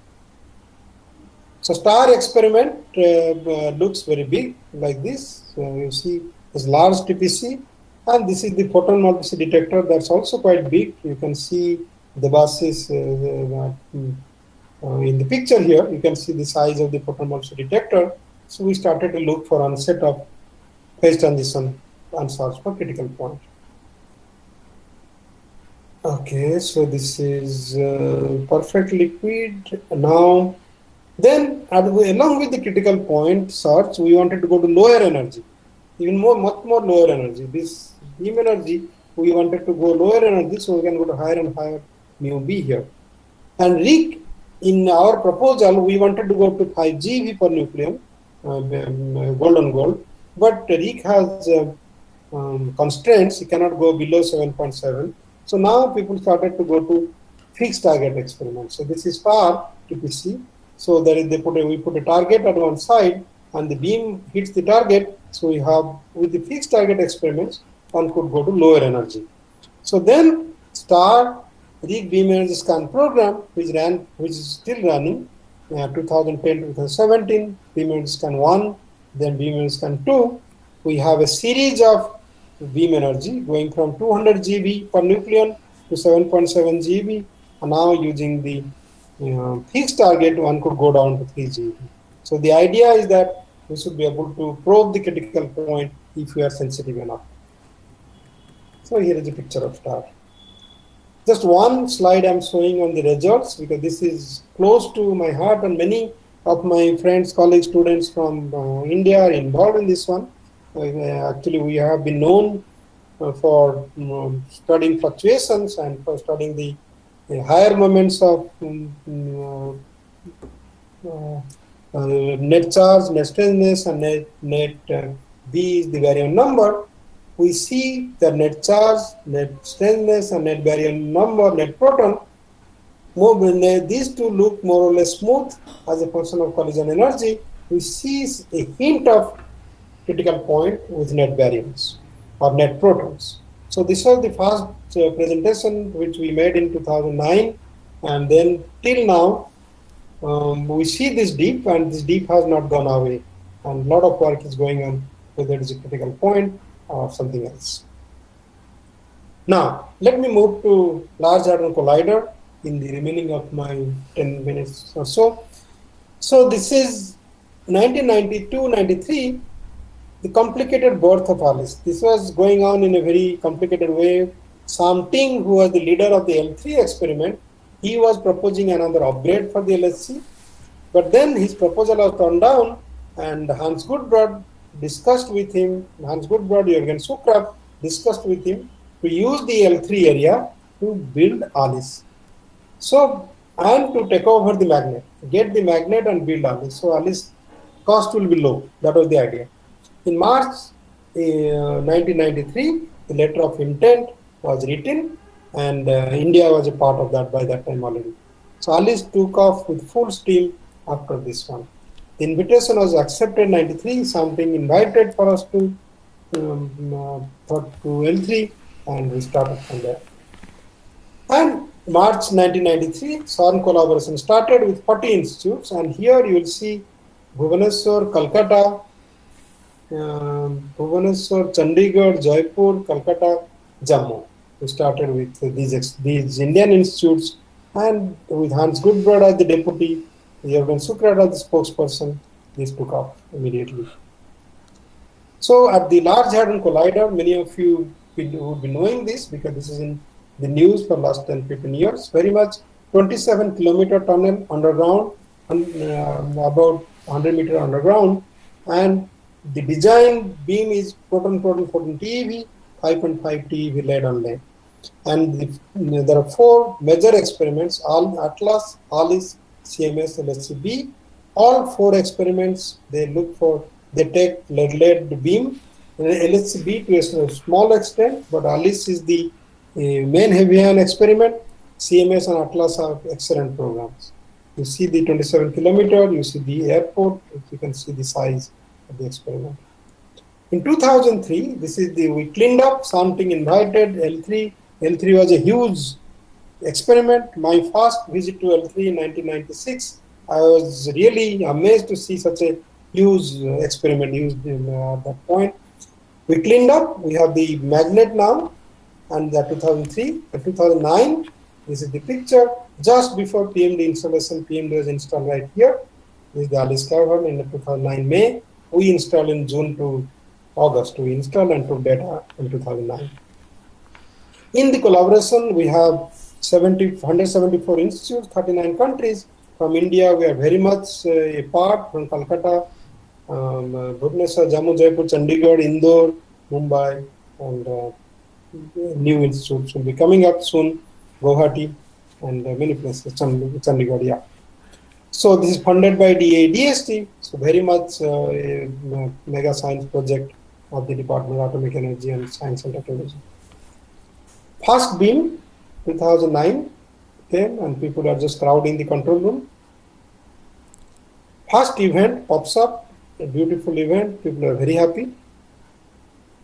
So star experiment looks very big like this. You see this large TPC, and this is the photon multiplicity detector. That's also quite big. You can see the bus is in the picture here. You can see the size of the photon multiplicity detector. So we started to look for onset of phase transition and search for critical point. Okay, so this is perfect liquid. Now, then along with the critical point search, we wanted to go to lower energy, even much more lower energy. This beam energy, we wanted to go lower energy, so we can go to higher and higher mu b here. And RHIC, in our proposal, we wanted to go to 5 GeV per nucleon, gold on gold, but RHIC has constraints. You cannot go below 7.7. So now people started to go to fixed target experiments. So this is FAR TPC. So there is we put a target on one side, and the beam hits the target. So we have, with the fixed target experiments, one could go to lower energy. So then STAR RHIC beam energy scan program, which is still running, 2010 to 2017, beam energy scan 1, then beam energy scan 2. We have a series of beam energy going from 200 GeV per nucleon to 7.7 GeV, and now using the fixed target, one could go down to 3 GeV. So the idea is that we should be able to probe the critical point if we are sensitive enough. So here is a picture of STAR. Just one slide I'm showing on the results, because this is close to my heart, and many of my friends, colleagues, students from India are involved in this one. Actually, we have been known for studying fluctuations and for studying the higher moments of net charge, net strangeness, and net B is the baryon number. We see the net charge, net strangeness, and net baryon number, net proton. These two look more or less smooth as a function of collision energy. We see a hint of critical point with net baryons or net protons. So this was the first presentation which we made in 2009, and then till now we see this deep, and this deep has not gone away, and a lot of work is going on whether it is a critical point or something else. Now let me move to Large Hadron Collider in the remaining of my 10 minutes or so. So this is 1992-93, the complicated birth of Alice. This was going on in a very complicated way. Sam Ting, who was the leader of the L3 experiment, he was proposing another upgrade for the LHC, but then his proposal was turned down, and Hans Gutbrod discussed with him, Jürgen Sukrab discussed with him to use the L3 area to build Alice. So, and to take over the magnet, get the magnet and build Alice. So Alice cost will be low. That was the idea. In March 1993, the letter of intent was written, and India was a part of that by that time already. So Alice took off with full steam after this one. The invitation was accepted in 93, something invited for us to L3, and we started from there. And March 1993, CERN collaboration started with 40 institutes, and here you will see Bhubaneswar, Calcutta, Chandigarh, Jaipur, Calcutta, Jammu. We started with these Indian institutes, and with Hans Gutbrod as the deputy, Jürgen Sukrab as the spokesperson, this took off immediately. So at the Large Hadron Collider, many of you would be knowing this because this is in the news for last 10-15 years, very much 27-kilometer tunnel underground, about 100 meter underground, and the design beam is proton TeV, 5.5 TeV lead on lead. And there are 4 major experiments, Atlas, Alice, CMS, LHC-B. All 4 experiments, they take lead beam, LHC-B to a small extent, but Alice is the main heavy ion experiment. CMS and Atlas are excellent programs. You see the 27 kilometer, you see the airport, you can see the size of the experiment. In 2003, we cleaned up something invited L3. L3 was a huge experiment. My first visit to L3 in 1996, I was really amazed to see such a huge experiment used at that point. We cleaned up, we have the magnet now, and that 2003 and 2009, This is the picture just before PMD installation. PMD was installed right here. This is the Alice cavern in 2009 May. We installed in June to August. We installed and took data in 2009. In the collaboration, we have 174 institutes, 39 countries. From India, we are very much a part. From Calcutta, Bhubaneswar, Jammu, Jaipur, Chandigarh, Indore, Mumbai, and new institutes will be coming up soon, Guwahati, and many places, Chandigarh, yeah. So this is funded by DST, so very much a mega science project of the Department of Atomic Energy and Science and Technology. First beam, 2009 came, and people are just crowding the control room. First event pops up, a beautiful event, people are very happy.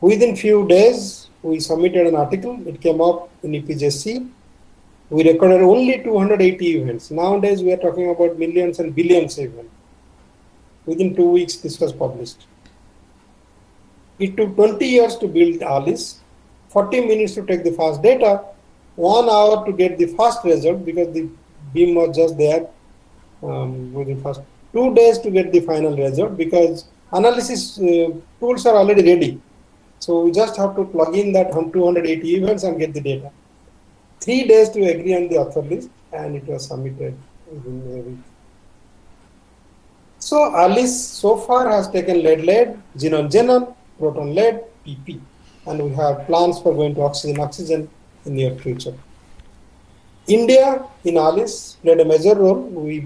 Within few days, we submitted an article, it came up in EPJC. We recorded only 280 events. Nowadays, we are talking about millions and billions events. Within 2 weeks, this was published. It took 20 years to build ALICE, 40 minutes to take the first data, 1 hour to get the first result because the beam was just there within first 2 days to get the final result because analysis tools are already ready. So we just have to plug in that 280 events and get the data. 3 days to agree on the author list, and it was submitted within a week. So ALICE so far has taken lead-lead, xenon-xenon, proton-lead, PP, and we have plans for going to oxygen-oxygen in near future. India in ALICE played a major role. We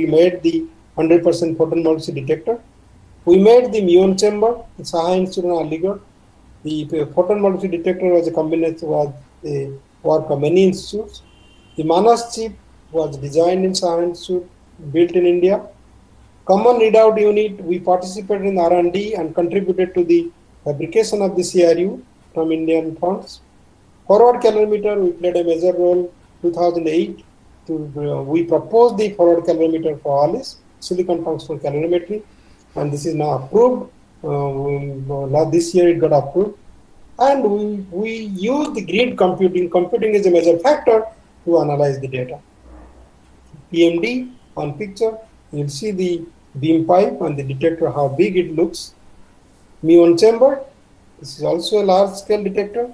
made the 100% photon multiplicity detector. We made the muon chamber in Saha Institute in Aligarh. The photon multiplicity detector was a combination of the work of many institutes. The Manas chip was designed in Saha Institute, built in India. Common readout unit, we participated in R&D and contributed to the fabrication of the CRU from Indian funds. Forward calorimeter, we played a major role 2008. We proposed the forward calorimeter for ALICE, silicon functional calorimetry, and this is now approved. This year it got approved. And we use the grid computing. Computing is a major factor to analyze the data. PMD on picture, you'll see the beam pipe and the detector, how big it looks. Muon chamber, this is also a large scale detector.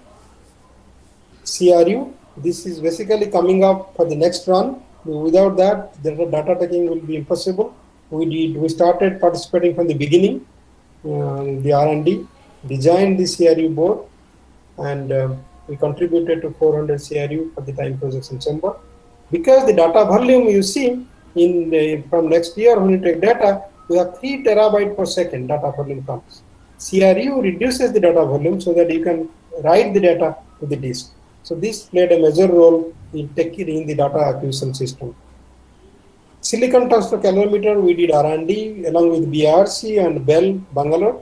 CRU, this is basically coming up for the next run. Without that, the data taking will be impossible. We started participating from the beginning, the R&D, designed the CRU board, and we contributed to 400 CRU for the time projection chamber. Because the data volume you see from next year when you take data, we have 3 terabyte per second data volume comes. CRU reduces the data volume so that you can write the data to the disk. So this played a major role in taking the data acquisition system. Silicon tungsten calorimeter, we did R&D along with BRC and Bell, Bangalore,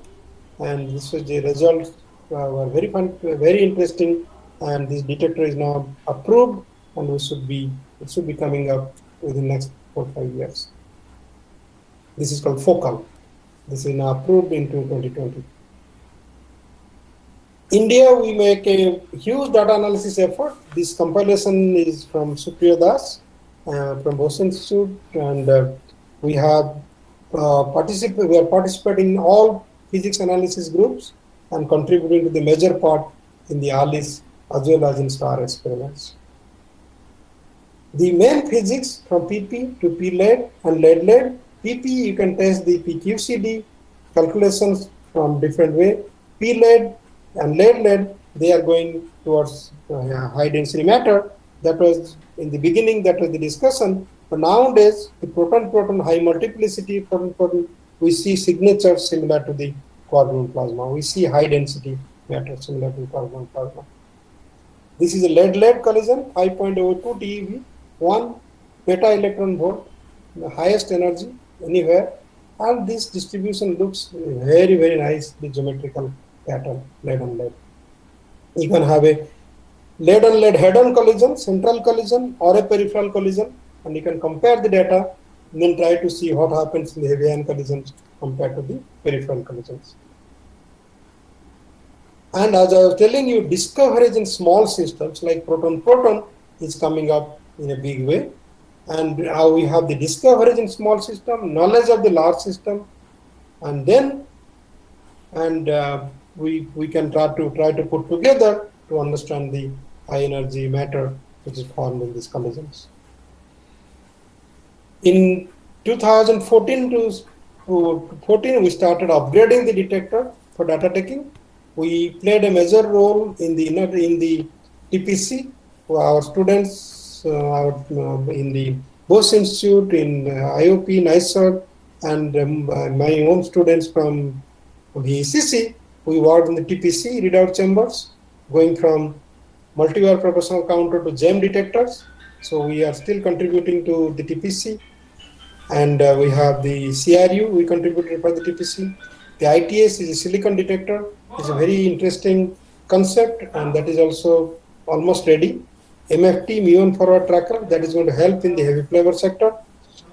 and this was the results were very fun, very interesting, and this detector is now approved, and it should be coming up within the next 4 or 5 years. This is called focal. This is now approved into 2020. India, we make a huge data analysis effort. This compilation is from Supriya Das from Bose Institute, and we are participating in all physics analysis groups and contributing to the major part in the ALICE as well as in STAR experiments. The main physics from PP to P-lead and lead-lead. PP, you can test the PQCD calculations from different way. P-lead and lead-lead, they are going towards high density matter. That was in the beginning, that was the discussion. But nowadays, the proton-proton high multiplicity, proton-proton, we see signatures similar to the quark-gluon plasma. We see high density matter similar to quark-gluon plasma. This is a lead-lead collision, 5.02 TeV, 1 beta electron volt, the highest energy anywhere. And this distribution looks very, very nice, the geometrical pattern, lead on lead. You can have a lead on lead head-on collision, central collision, or a peripheral collision, and you can compare the data and then try to see what happens in the heavy ion collisions compared to the peripheral collisions. And as I was telling you, discoveries in small systems like proton-proton, is coming up in a big way. And now we have the discoveries in small system, knowledge of the large system, and then we can try to put together to understand the high energy matter which is formed in these collisions. In 2014 to 14, we started upgrading the detector for data taking. We played a major role in the TPC. Our students in the Bose Institute, in IOP, NICER, and my own students from VECC, we worked in the TPC readout chambers, going from multi-wire proportional counter to gem detectors. So we are still contributing to the TPC. And we have the CRU, we contributed for the TPC. The ITS is a silicon detector. It's a very interesting concept, and that is also almost ready. MFT, muon forward tracker, that is going to help in the heavy flavor sector.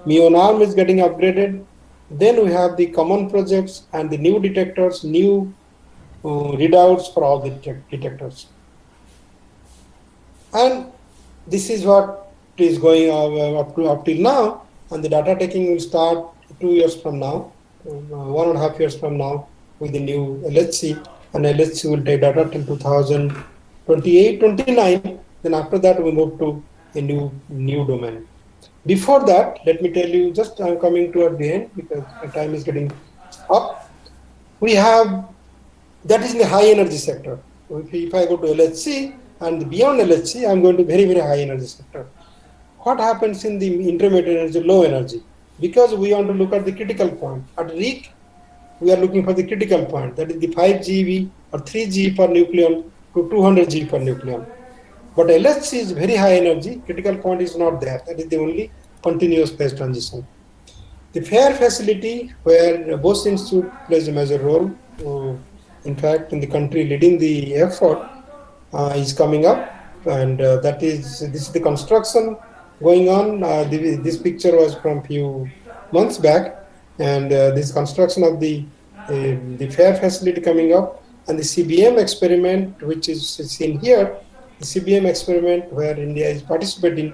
Muon arm is getting upgraded. Then we have the common projects and the new detectors, new readouts for all the detectors. And this is what is going up till now. And the data taking will start 2 years from now, 1.5 years from now with the new LHC. And LHC will take data till 2028, 29. Then after that, we move to a new domain. Before that, let me tell you, just I'm coming toward the end because my time is getting up. We have, that is in the high energy sector. If I go to LHC and beyond LHC, I'm going to very, very high energy sector. What happens in the intermediate energy, low energy? Because we want to look at the critical point. At RHIC, we are looking for the critical point. That is the 5 GeV or 3 GeV per nucleon to 200 GeV per nucleon. But LHC is very high energy. Critical point is not there. That is the only continuous phase transition. The FAIR facility, where Bose Institute plays a major role, in fact, in the country leading the effort, is coming up. And this is the construction going on. This picture was from a few months back, and this construction of the FAIR facility coming up, and the CBM experiment, which is seen here, the CBM experiment where India is participating.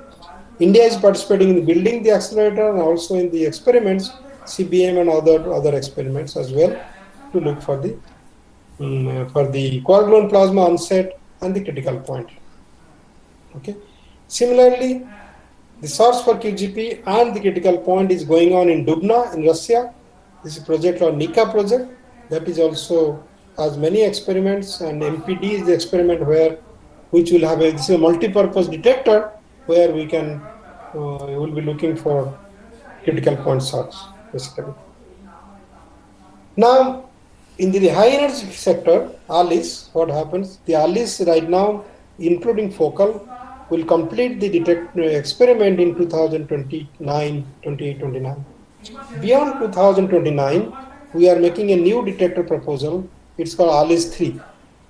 India is participating in building the accelerator and also in the experiments, CBM and other experiments as well, to look for the quark-gluon plasma onset and the critical point. Okay. Similarly, the source for QGP and the critical point is going on in Dubna in Russia. This is a project called NICA project. That is also has many experiments, and MPD is the experiment which will have this is a multi-purpose detector where we will be looking for critical point source, basically. Now, in the high energy sector, ALICE, what happens? The ALICE right now, including focal, will complete the experiment in 2029. Beyond 2029, we are making a new detector proposal. It's called ALICE 3.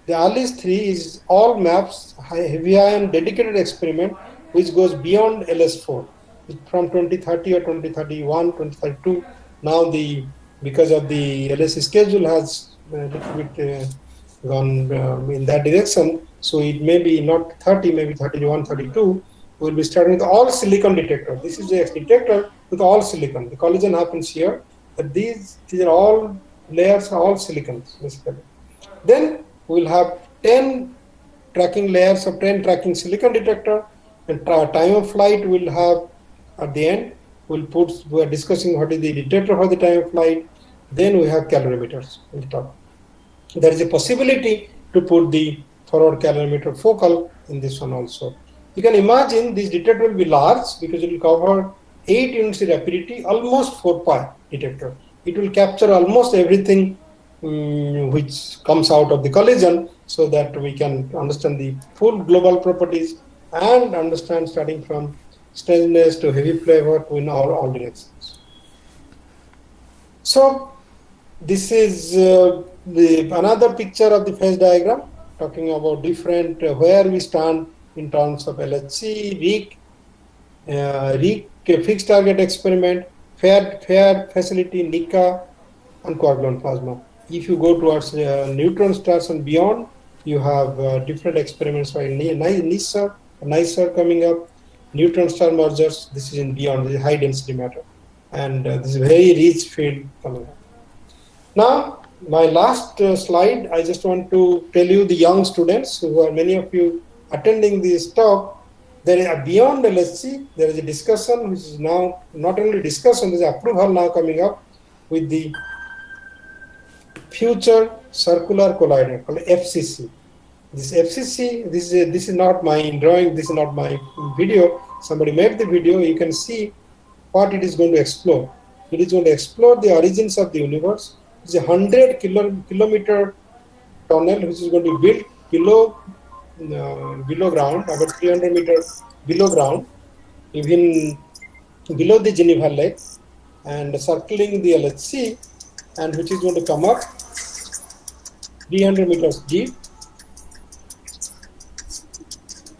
The ALICE 3 is all maps, heavy ion dedicated experiment, which goes beyond LS4. From 2030 or 2031, 2032, now because of the LSC schedule has a little bit gone in that direction, so it may be not 30, maybe 31, 32. We'll be starting with all silicon detector. This is a detector with all silicon. The collision happens here, but these are all layers, are all silicons, basically. Then we'll have 10 tracking layers of 10 tracking silicon detector, and time of flight we'll have at the end. We are discussing what is the detector for the time of flight. Then we have calorimeters on the top. There is a possibility to put the forward calorimeter focal in this one also. You can imagine this detector will be large because it will cover 8 units of rapidity, almost 4 pi detector. It will capture almost everything which comes out of the collision, so that we can understand the full global properties and understand starting from stainless to heavy flavor to in all directions. So this is another picture of the phase diagram, talking about different where we stand in terms of LHC, RHIC, fixed target experiment, FAIR facility, NICA, and quark-gluon plasma. If you go towards neutron stars and beyond, you have different experiments by NICER, nicer coming up. Neutron star mergers, this is in beyond, this is high density matter. And this is very rich field coming up. Now, my last slide, I just want to tell you the young students who are many of you attending this talk. There is beyond LHC, there is a discussion which is now not only discussion, there is approval now coming up with the Future Circular Collider called FCC. This FCC, this is not my drawing, this is not my video. Somebody made the video. You can see what it is going to explore. It is going to explore the origins of the universe. It's a 100-kilometer tunnel which is going to be built below ground, about 300 meters below ground, even below the Geneva Lake, and circling the LHC, and which is going to come up 300 meters deep.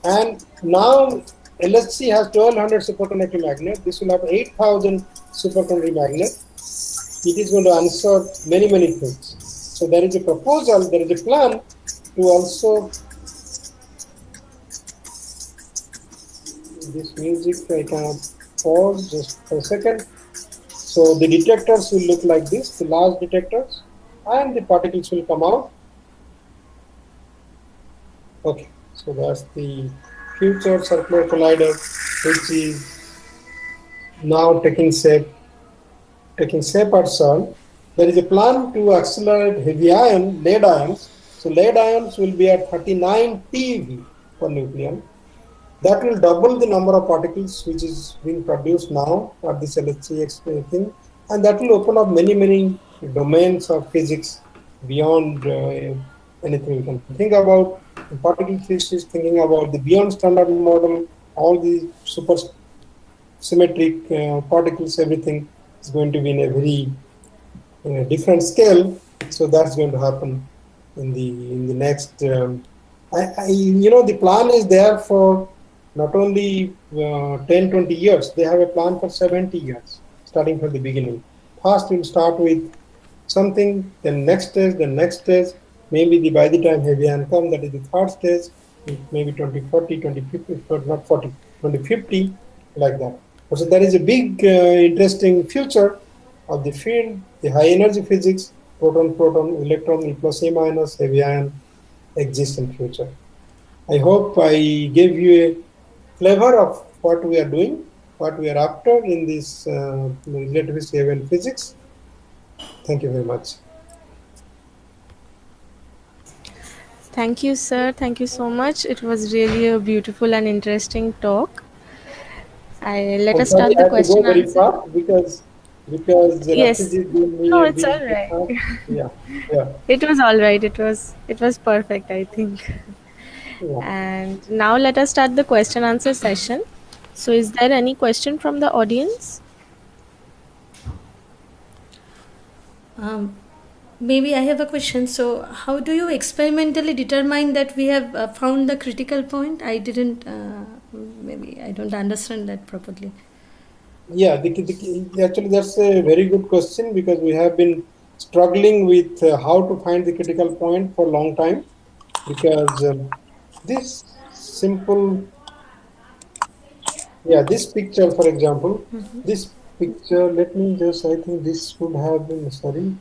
And now LHC has 1200 superconducting magnets. This will have 8000 superconducting magnets. It is going to answer many things. So there is a proposal, there is a plan to also, this music I can pause just for a second. So the detectors will look like this, the large detectors, and the particles will come out. Okay, so that's the Future Circular Collider, which is now taking shape at CERN. There is a plan to accelerate heavy ion, lead ions. So lead ions will be at 39 TeV per nucleon. That will double the number of particles which is being produced now at this LHC thing, and that will open up many domains of physics beyond anything you can think about. Particle physics, thinking about the beyond standard model, all the super symmetric particles, everything is going to be in a very different scale. So that's going to happen in the next. The plan is there for not only 10-20 years. They have a plan for 70 years, starting from the beginning. First, we'll start with something, then next stage. Maybe by the time heavy ion comes, that is the third stage, maybe 2040, 2050, not 40, 2050, like that. So there is a big, interesting future of the field, the high energy physics, proton, electron, E plus A minus, heavy ion exist in future. I hope I gave you a flavor of what we are doing, what we are after in this relativistic heavy ion physics. Thank you very much. Thank you, sir. Thank you so much. It was really a beautiful and interesting talk. Let us start the question very answer. fast because Yes. No, it's all right. Yeah. It was all right. It was perfect, I think. Yeah. And now let us start the question answer session. So is there any question from the audience? Maybe I have a question. So how do you experimentally determine that we have found the critical point? I didn't, maybe I don't understand that properly. Yeah, actually that's a very good question, because we have been struggling with how to find the critical point for a long time, because this simple, this picture, for example, this picture, let me just, I think this would have been, sorry,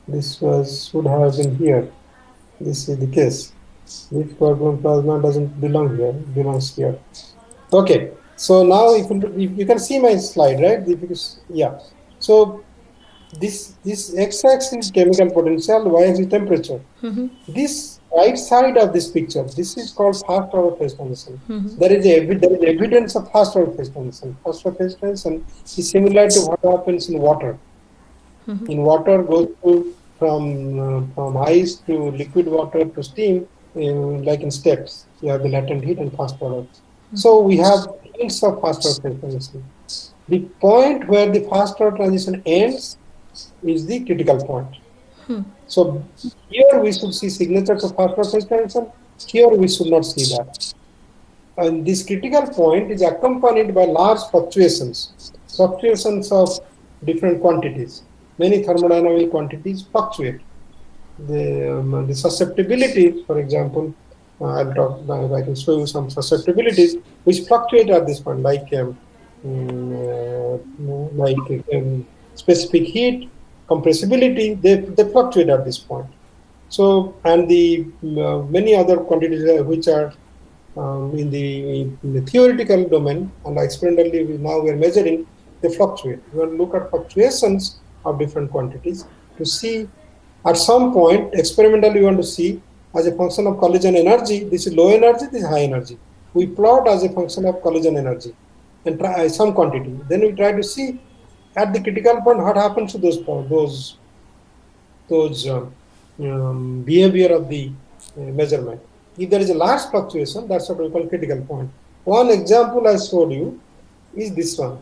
this should have been here. This is the case. This quark-gluon plasma doesn't belong here, it belongs here. Okay, so now if you can see my slide, right? Yeah. So this x-axis is chemical potential, y-axis is temperature. This right side of this picture, this is called fast order phase transition. There is evidence of fast order phase transition. Fast order phase transition is similar to what happens in water. In water, goes from ice to liquid water to steam, like in steps. You have the latent heat and fast order. So we have hints of fast order phase transition. The point where the fast order transition ends is the critical point. So here we should see signatures of fast order phase transition. Here we should not see that. And this critical point is accompanied by large fluctuations of different quantities. Many thermodynamic quantities fluctuate. The susceptibility, for example, I can show you some susceptibilities which fluctuate at this point, like specific heat, compressibility. They fluctuate at this point. So, and the many other quantities which are in the theoretical domain and experimentally now we are measuring, they fluctuate. We want to look at fluctuations of different quantities to see at some point experimentally we want to see as a function of collision energy, this is low energy, this is high energy. We plot as a function of collision energy and try some quantity. Then we try to see at the critical point what happens to those behavior of the measurement. If there is a large fluctuation, that's what we call critical point. One example I showed you is this one.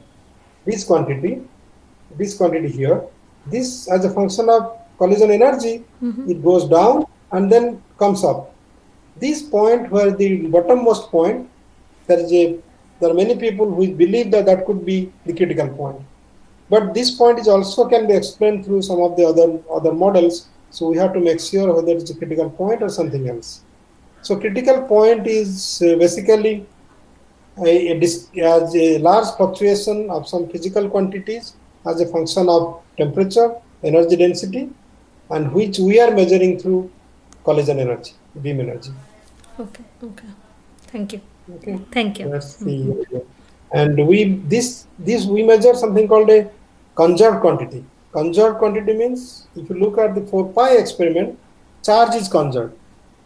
This quantity here, this as a function of collision energy, it goes down and then comes up. This point where the bottommost point, there are many people who believe that could be the critical point. But this point is also can be explained through some of the other models. So we have to make sure whether it's a critical point or something else. So critical point is basically a large fluctuation of some physical quantities as a function of temperature, energy density, and which we are measuring through collision energy, beam energy. Okay. Thank you. Okay. Thank you. That's and we measure something called a conserved quantity. Conserved quantity means if you look at the 4-pi experiment, charge is conserved.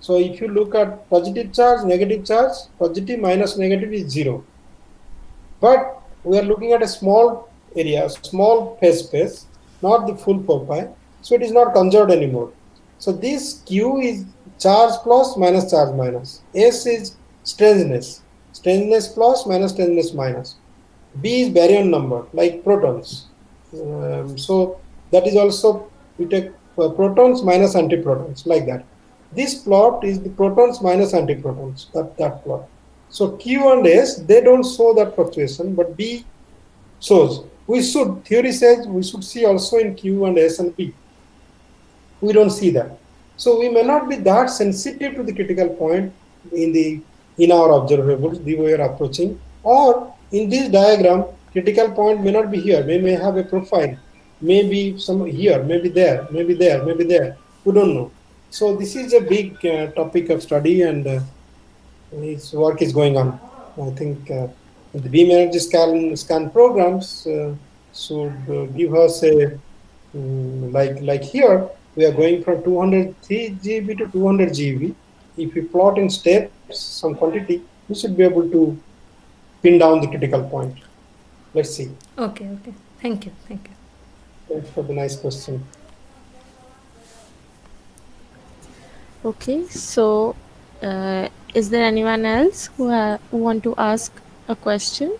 So if you look at positive charge, negative charge, positive minus negative is 0. But we are looking at a small area, small phase space, not the full 4-pi. So it is not conserved anymore. So this Q is charge plus minus charge minus. S is strangeness. Strangeness plus minus strangeness minus. B is baryon number, like protons. So that is also, we take protons minus antiprotons, like that. This plot is the protons minus antiprotons, that plot. So Q and S, they don't show that fluctuation, but B shows. Theory says we should see also in Q and S and B. We don't see that. So we may not be that sensitive to the critical point in our observables, the way we are approaching, or in this diagram, critical point may not be here. We may have a profile, maybe some here, maybe there, maybe there, maybe there. We don't know. So this is a big topic of study, and its work is going on. I think the beam energy scan programs should give us a like here. We are going from 203 GeV to 200 GeV. If we plot in steps some quantity, we should be able to pin down the critical point. Let's see. Okay. Thank you. Thanks for the nice question. Okay, so is there anyone else who want to ask a question?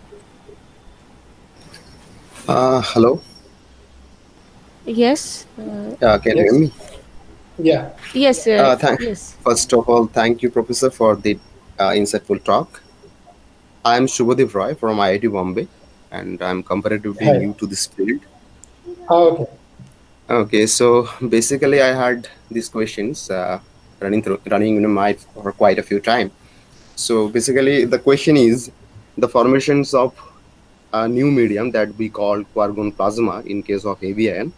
Hello. Yes. Can you hear me? Yeah. Yes. Yes. First of all, thank you, Professor, for the insightful talk. I am Shubhadev Roy from IIT Bombay, and I'm comparatively new to this field. Okay. Okay, so basically, I had these questions running in my mind for quite a few time. So basically, the question is the formations of a new medium that we call quark-gluon plasma in case of heavy ion.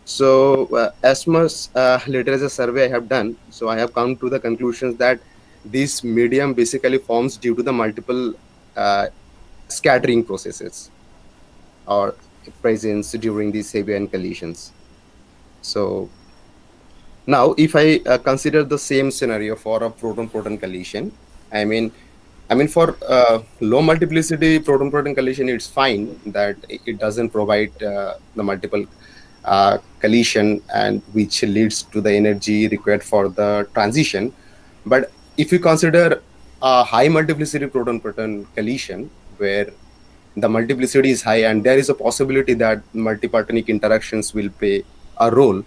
So as much literature survey I have done, so I have come to the conclusions that this medium basically forms due to the multiple scattering processes or presence during these heavy ion collisions. So now if I consider the same scenario for a proton-proton collision, I mean for low multiplicity proton-proton collision, it's fine that it doesn't provide the multiple collision and which leads to the energy required for the transition. But if you consider a high multiplicity proton-proton collision where the multiplicity is high and there is a possibility that multipartonic interactions will play a role,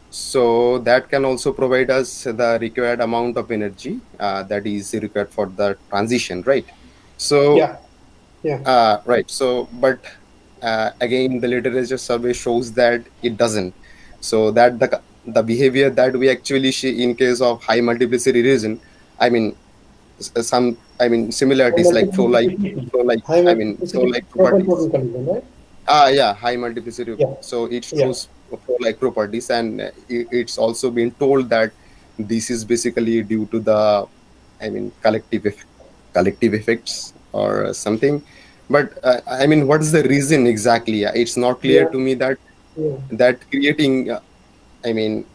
so that can also provide us the required amount of energy that is required for the transition, right? So yeah. Right. So but again, the literature survey shows that it doesn't. So that the behavior that we actually see in case of high multiplicity region, I mean, some, I mean, similarities like High flow-like multiplicity properties. proton collision, right? Yeah, high multiplicity. Yeah, So it yeah, shows flow-like properties, and it's also been told that this is basically due to the, I mean, collective effects or something. But I mean, what is the reason exactly? It's not clear yeah, to me that yeah. creating, I mean,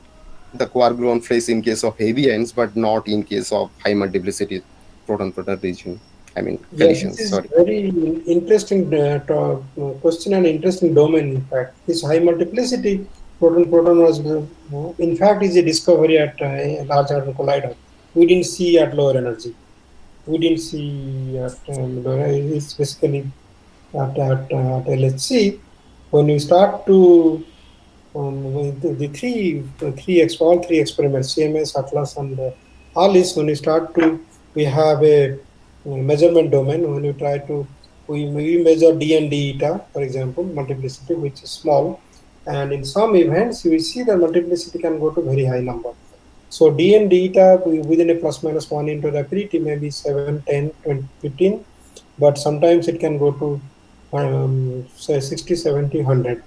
the quark-gluon phase in case of heavy ions, but not in case of high multiplicity proton-proton region. I mean, Yeah, this collisions. is Sorry. very interesting question and interesting domain. In fact, this high multiplicity proton was, in fact, is a discovery at a large hadron collider. We didn't see at lower energy. We didn't see at lower. It's basically at LHC. When you start to with the all three experiments, CMS, Atlas, and ALICE, when you start to, we have a measurement domain. When you try to, we measure d and d eta, for example, multiplicity, which is small, and in some events you will see that multiplicity can go to very high number. So d and d eta within a plus minus 1 into rapidity maybe 7, 10, 20, 15, but sometimes it can go to say 60, 70, 100.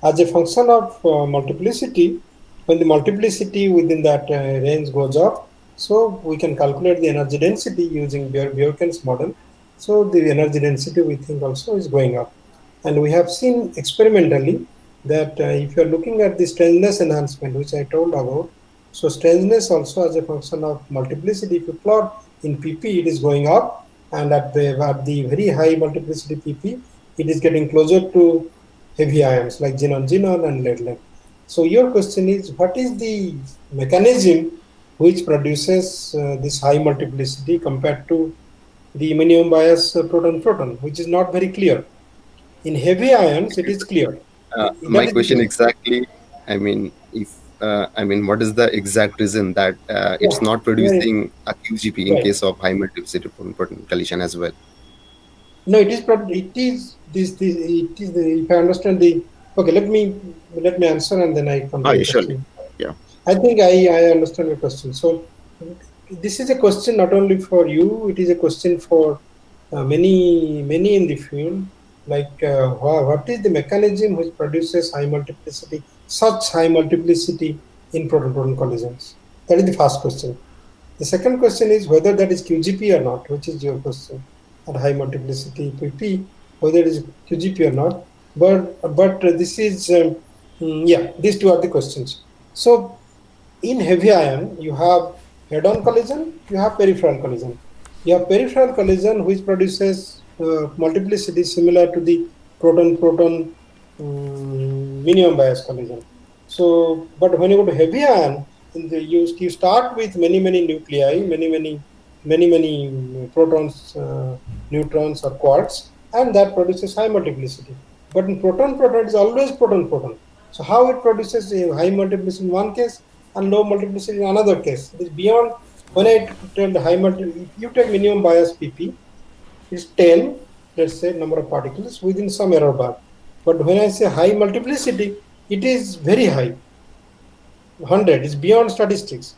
As a function of multiplicity, when the multiplicity within that range goes up, so we can calculate the energy density using Bjorken's model. So the energy density we think also is going up. And we have seen experimentally that if you are looking at the strangeness enhancement, which I told about, so strangeness also as a function of multiplicity, if you plot in pp, it is going up, and at the very high multiplicity pp, it is getting closer to heavy ions like xenon and lead. So your question is, what is the mechanism which produces this high multiplicity compared to the minimum bias proton-proton, which is not very clear. In heavy ions, it is clear. My That is the question question. exactly, I mean, if I mean, what is the exact reason that Yeah, it's not right, producing a QGP in right. case of high multiplicity proton collision as well? No, it is. It is this. It is the. If I understand the. Okay, let me answer and then I come Oh, to yeah, your surely. question. Yeah. I think I understand your question. So this is a question not only for you. It is a question for many in the field. Like what is the mechanism which produces high multiplicity, such high multiplicity in proton-proton collisions? That is the first question. The second question is whether that is QGP or not, which is your question. At high multiplicity PP, whether it is QGP or not. But this is yeah. These two are the questions. So in heavy ion, you have head-on collision, you have peripheral collision. You have peripheral collision which produces multiplicity similar to the proton-proton minimum bias collision. So, but when you go to heavy ion, you start with many nuclei, many protons, neutrons, or quarks, and that produces high multiplicity. But in proton-proton, it is always proton-proton. So how it produces a high multiplicity in one case and low multiplicity in another case? It is beyond. When I tell the high multiplicity, if you take minimum bias PP, it's 10, let's say, number of particles within some error bar. But when I say high multiplicity, it is very high. 100 is beyond statistics.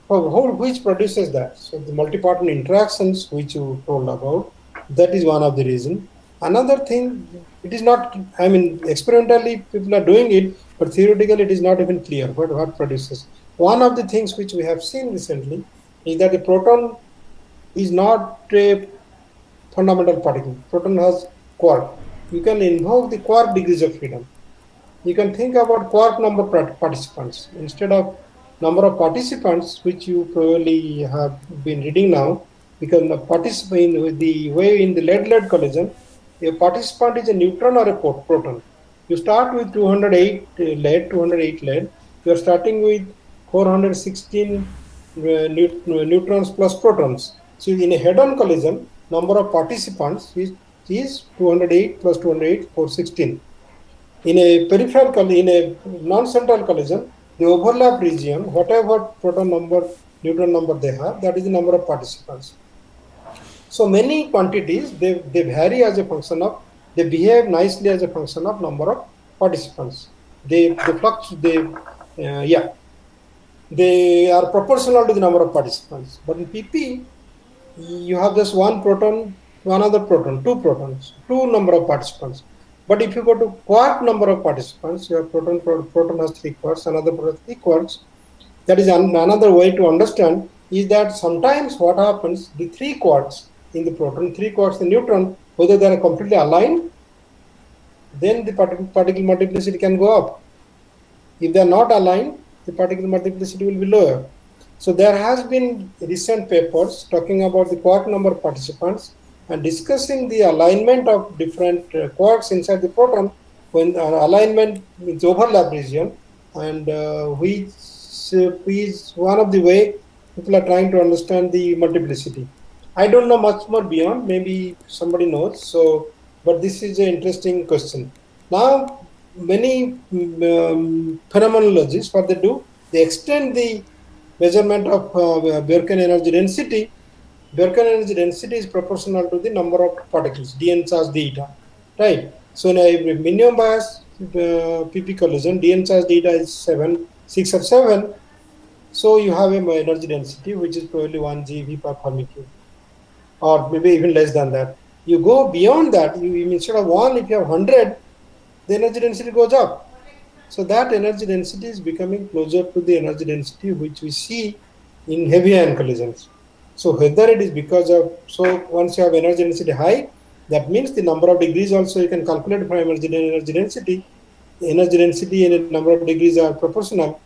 Which produces that? So the multi-parton interactions which you told about, that is one of the reason. Another thing, it is not, I mean, experimentally people are doing it, but theoretically it is not even clear what produces. One of the things which we have seen recently is that the proton is not a fundamental particle. Proton has quark. You can invoke the quark degrees of freedom. You can think about quark number participants instead of number of participants, which you probably have been reading now, because the participant with the way in the lead collision, a participant is a neutron or a proton. You start with 208 lead. You are starting with 416 neutrons plus protons. So in a head-on collision, number of participants is 208 plus 208, 416. In a peripheral collision, in a non-central collision, the overlap region, whatever proton number, neutron number they have, that is the number of participants. So many quantities, they vary as a function of, they behave nicely as a function of number of participants. They fluctuate, yeah. they are proportional to the number of participants. But in PP, you have just one proton, one other proton, two protons, two number of participants. But if you go to quark number of participants, your proton has three quarks, another proton has three quarks. That is another way to understand is that sometimes what happens, the three quarks in the proton, three quarks in the neutron, whether they are completely aligned, then the particle multiplicity can go up. If they are not aligned, the particle multiplicity will be lower. So there has been recent papers talking about the quark number of participants and discussing the alignment of different quarks inside the proton when alignment means overlap region, and which is one of the way people are trying to understand the multiplicity. I don't know much more beyond, maybe somebody knows. So, but this is an interesting question. Now, many phenomenologists, what they do, they extend the measurement of Bjerken energy density. Bjerken energy density is proportional to the number of particles, dn charge d eta, right? So in a minimum bias PP collision, dn charge d eta is 6 or 7. So you have a energy density which is probably 1 GeV per Fermi cube, or maybe even less than that. You go beyond that, you instead of 1, if you have 100, the energy density goes up. So that energy density is becoming closer to the energy density which we see in heavy ion collisions. So whether it is because of, so once you have energy density high, that means the number of degrees also you can calculate from energy density. Energy density and the number of degrees are proportional.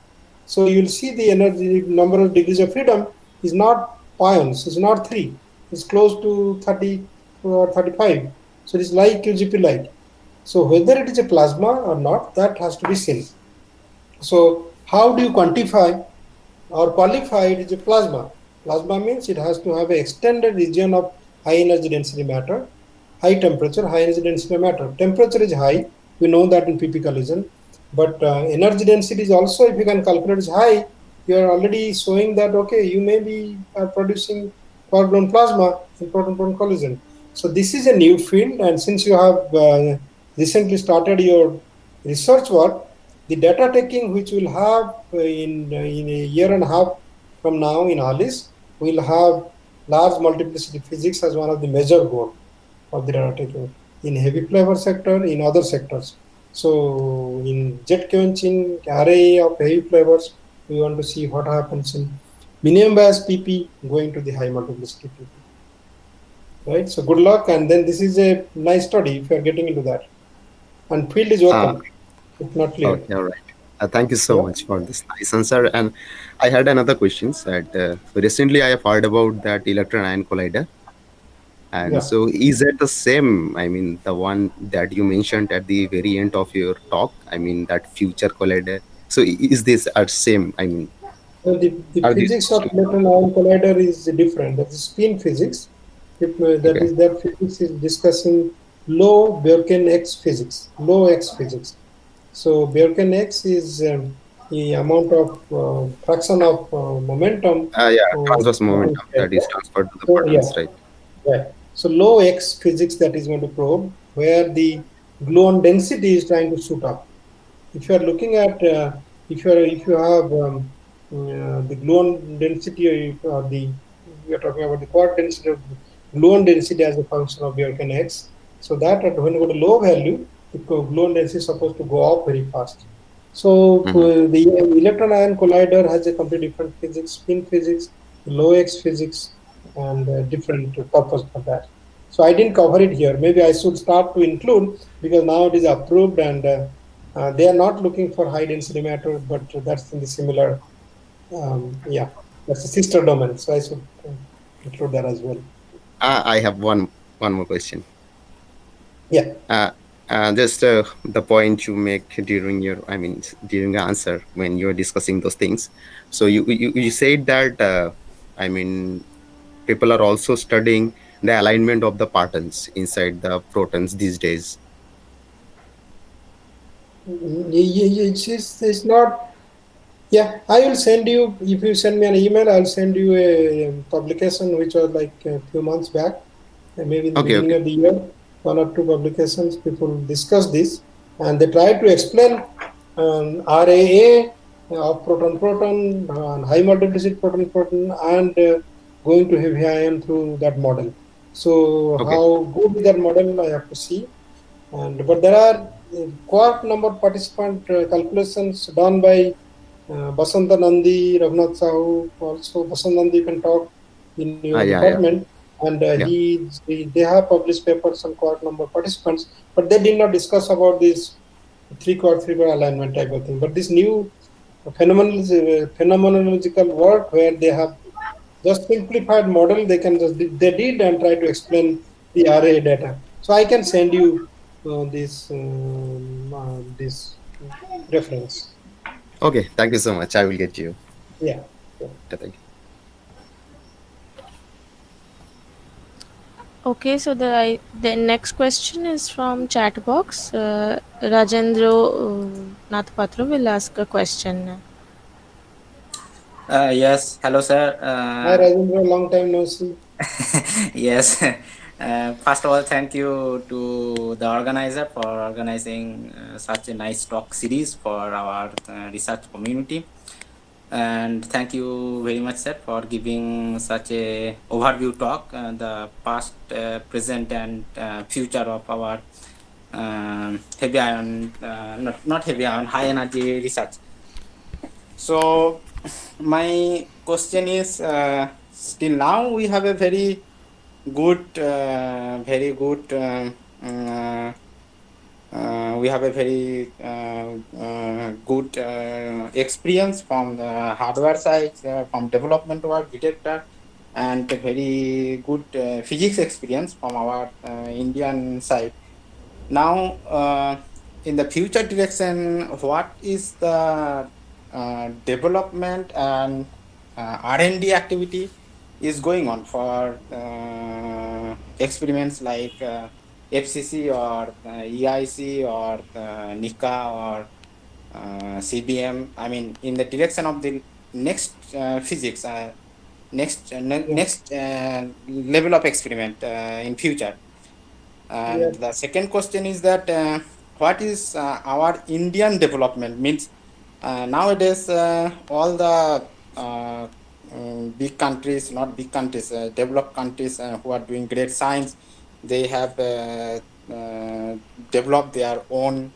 So you'll see the energy number of degrees of freedom is not pions, it's not 3, it's close to 30 or 35. So it's like QGP light. So whether it is a plasma or not, that has to be seen. So how do you quantify or qualify it as a plasma? Plasma means it has to have an extended region of high energy density matter, high temperature, high energy density matter. Temperature is high, we know that in PP collision, but energy density is also, if you can calculate is high, you are already showing that, okay, you may be producing quark-gluon plasma in proton-proton collision. So this is a new field, and since you have recently started your research work, the data taking which we'll have in a year and a half from now in ALICE, we'll have large multiplicity physics as one of the major goals of the data taking in heavy flavor sector, in other sectors. So in jet quenching array of heavy flavors, we want to see what happens in minimum bias PP going to the high multiplicity PP. Right? So good luck, and then this is a nice study if you are getting into that. And field is open, if not clear. Okay, all right. Thank you so much for this nice answer. And I had another question. That recently I have heard about that electron-ion collider. And so is it the same, I mean, the one that you mentioned at the very end of your talk, I mean, that future collider? So is this the same, I mean? So the physics of electron-ion collider is different. That is spin physics. That physics is discussing low Bjerken X physics, low X physics. So Bjerken X is the amount of fraction of momentum. Transverse momentum that is transferred to the protons, right? Right. So low X physics that is going to probe where the gluon density is trying to shoot up. If you are looking at if you have the gluon density or we are talking about the quark density of gluon density as a function of Bjerken X. So that when you go to low value, the gluon density is supposed to go up very fast. So the electron-ion collider has a completely different physics, spin physics, low X physics, and different purpose for that. So I didn't cover it here. Maybe I should start to include, because now it is approved, and they are not looking for high density matter, but that's in the similar, that's a sister domain. So I should include that as well. I have one more question. Yeah. Just the point you make during your, I mean, during the answer when you're discussing those things. So you said that, I mean, people are also studying the alignment of the partons inside the protons these days. It's not. Yeah, I will send you, if you send me an email, I'll send you a publication which was like a few months back, maybe in the beginning of the year. 1 or 2 publications, people discuss this, and they try to explain RAA of proton-proton, high multiplicity proton-proton, and going to heavy ion through that model. So Okay. how good is that model, I have to see. But there are quark number participant calculations done by Basanta Nandi, Raghunath Sahu. Also, Basanta Nandi, you can talk in your Yeah. department, and Yeah. they have published papers on quark number participants, but they did not discuss about this three quark alignment type of thing. But this new phenomenological work where they have just simplified model, they did and try to explain the array data. So I can send you this reference. Okay. Thank you so much. I will get you. Yeah. Thank you. Okay, so the next question is from chat box. Rajendra Nathpatra will ask a question. Yes, hello, sir. Hi Rajendra, long time no see. Yes. First of all, thank you to the organizer for organizing such a nice talk series for our research community. And thank you very much, sir, for giving such a overview talk, the past, present, and future of our heavy ion, not heavy ion, high energy research. So my question is, still now we have a very good, we have a very good experience from the hardware side, from development work, detector, and a very good physics experience from our Indian side. Now, in the future direction, what is the development and R&D activity is going on for experiments like FCC or EIC or NICA or CBM? I mean, in the direction of the next physics, next level of experiment in future. And the second question is that what is our Indian development? Means nowadays all the big countries, not big countries, developed countries who are doing great science, they have developed their own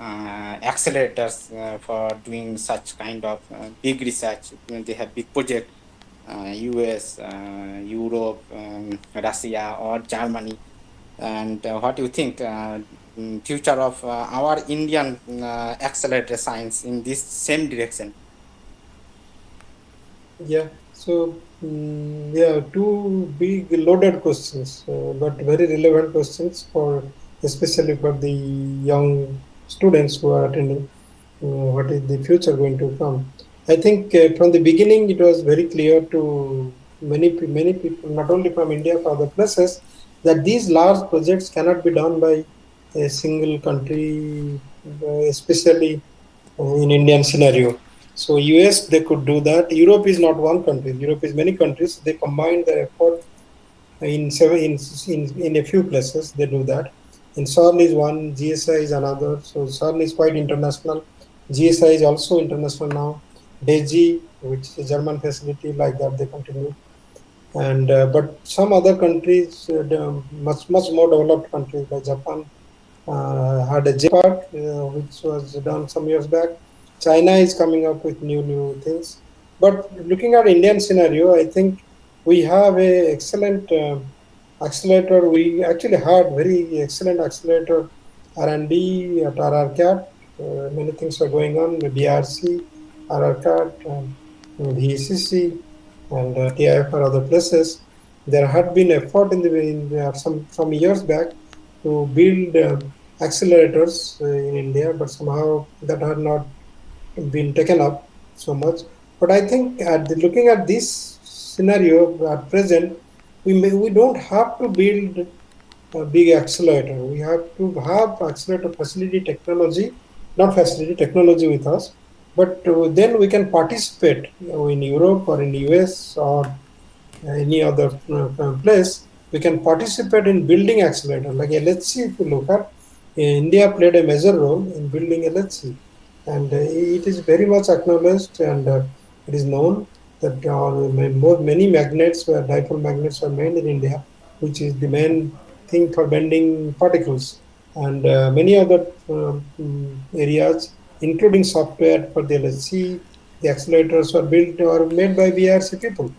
accelerators for doing such kind of big research. They have big project, US, Europe, Russia, or Germany. And what do you think future of our Indian accelerator science in this same direction? Yeah. So two big loaded questions, but very relevant questions for especially for the young students who are attending. What is the future going to come? I think from the beginning it was very clear to many people, not only from India, from other places, that these large projects cannot be done by a single country, especially in Indian scenario. So US, they could do that. Europe is not one country. Europe is many countries. They combine their effort in a few places. They do that. And CERN is one, GSI is another. So CERN is quite international. GSI is also international now. DEGI, which is a German facility, like that they continue. And but some other countries, much more developed countries like Japan, had a JPARC, which was done some years back. China is coming up with new things. But looking at Indian scenario, I think we have a excellent accelerator. We actually had very excellent accelerator R&D at RRCAT. Many things are going on, the BRC, RRCAT, VECC, and TIF or other places. There had been effort some years back to build accelerators in India, but somehow that had not been taken up so much. But I think looking at this scenario at present, we don't have to build a big accelerator. We have to have accelerator facility technology, not facility technology with us, but then we can participate in Europe or in US or any other place. We can participate in building accelerator like LHC. If you look at, India played a major role in building LHC. And it is very much acknowledged, and it is known that many magnets, dipole magnets, are made in India, which is the main thing for bending particles, and many other areas, including software for the LHC. The accelerators are built or made by BRC people.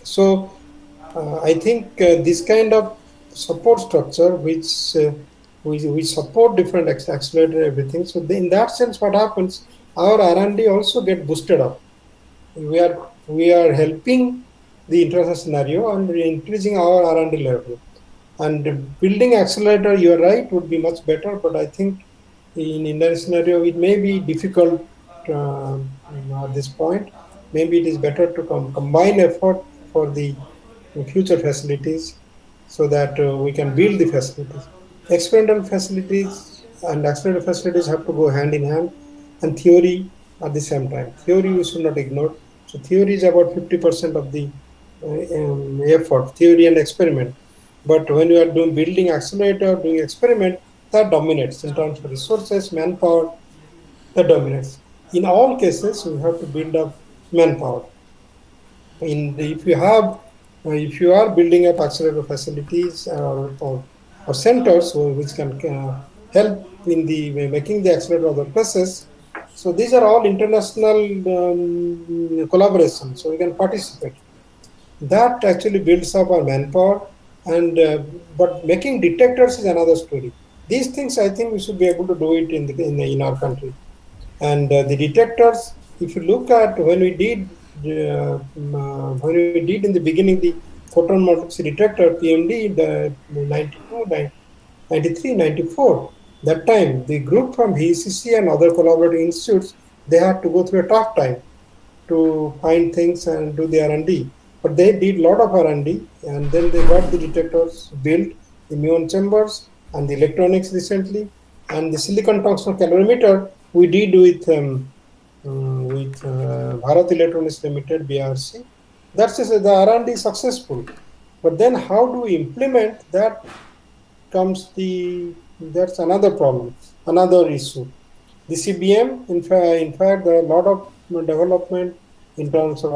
So I think this kind of support structure, which support different accelerator everything. So in that sense, what happens? Our R&D also get boosted up. We are helping the international scenario and increasing our R&D level. And building accelerator, you are right, would be much better. But I think in Indian scenario, it may be difficult at this point. Maybe it is better to combine effort for the future facilities so that we can build the facilities. Experimental facilities and accelerator facilities have to go hand in hand, and theory at the same time. Theory we should not ignore. So theory is about 50% of the effort, theory and experiment. But when you are building accelerator, doing experiment, that dominates in terms of resources, manpower, that dominates. In all cases, we have to build up manpower. If you are building up accelerator facilities or centers which can help in the making the accelerator other places, so these are all international collaboration. So we can participate. That actually builds up our manpower, and but making detectors is another story. These things I think we should be able to do it in our country. And the detectors, if you look at when we did in the beginning the photon multiplicity detector PMD, the 92, 93, 94, that time the group from VCC and other collaborative institutes, they had to go through a tough time to find things and do the R&D. But they did a lot of R&D, and then they got the detectors built, the muon chambers and the electronics recently, and the silicon tungsten calorimeter we did with Bharat Electronics Limited, BRC. That's just the R&D is successful. But then how do we implement that? That's another problem, another issue. The CBM, in fact, there are a lot of development in terms of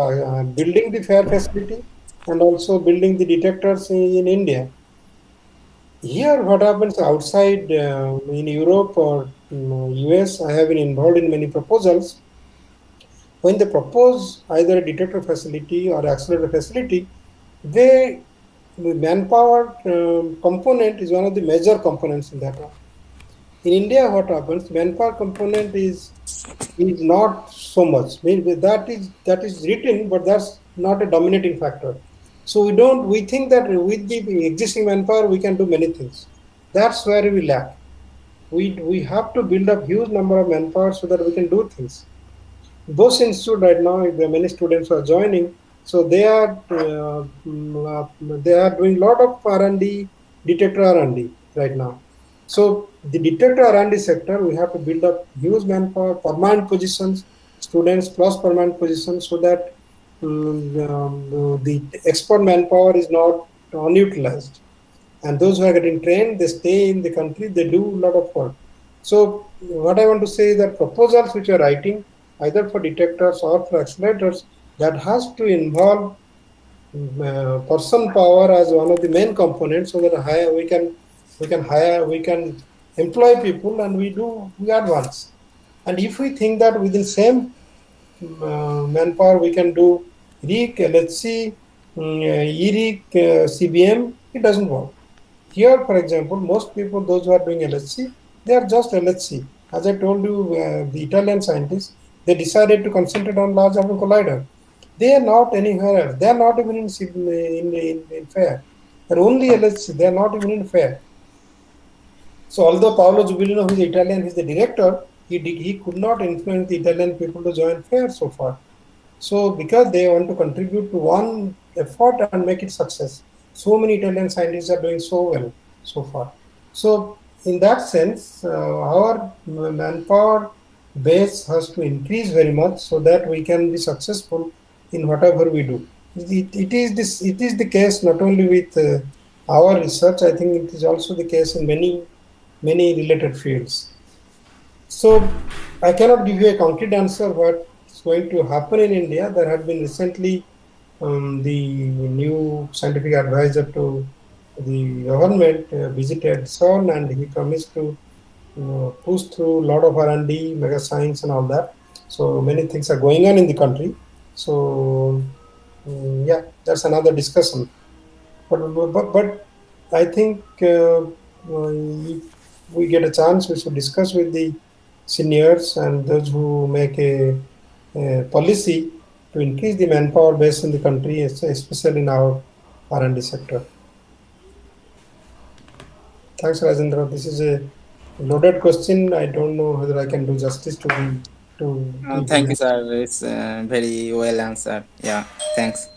building the fair facility and also building the detectors in India. Here, what happens outside in Europe or US, I have been involved in many proposals. When they propose either a detector facility or accelerator facility, the manpower component is one of the major components in that one. In India, what happens? Manpower component is not so much. Maybe that is written, but that's not a dominating factor. So we think that with the existing manpower we can do many things. That's where we lack. We have to build up huge number of manpower so that we can do things. Both institutes right now, there are many students who are joining, so they are doing a lot of R&D, detector R&D right now. So the detector R&D sector, we have to build up huge manpower, permanent positions, students plus permanent positions, so that the expert manpower is not unutilized. And those who are getting trained, they stay in the country, they do a lot of work. So what I want to say is that proposals which are writing, either for detectors or for accelerators, that has to involve person power as one of the main components, so that we can employ people and we advance. And if we think that within same manpower we can do RHIC, LHC, ERIC, CBM, it doesn't work. Here, for example, most people, those who are doing LHC, they are just LHC. As I told you, the Italian scientists, they decided to concentrate on Large Hadron Collider. They are not anywhere else. They are not even in FAIR. They are only LHC. They are not even in FAIR. So although Paolo Zubilino, who is Italian, is the director, he could not influence the Italian people to join FAIR so far. So because they want to contribute to one effort and make it success. So many Italian scientists are doing so well so far. So in that sense, our manpower base has to increase very much so that we can be successful in whatever we do. It is the case not only with our research. I think it is also the case in many related fields. So I cannot give you a concrete answer what's going to happen in India. There had been recently the new scientific advisor to the government visited CERN, and he promised to push through a lot of R&D, mega science, and all that. So many things are going on in the country. So yeah, that's another discussion. But I think if we get a chance, we should discuss with the seniors and those who make a policy to increase the manpower base in the country, especially in our R&D sector. Thanks, Rajendra. This is a loaded question. I don't know whether I can do justice to the Thank you, sir. It's very well answered. Yeah, thanks.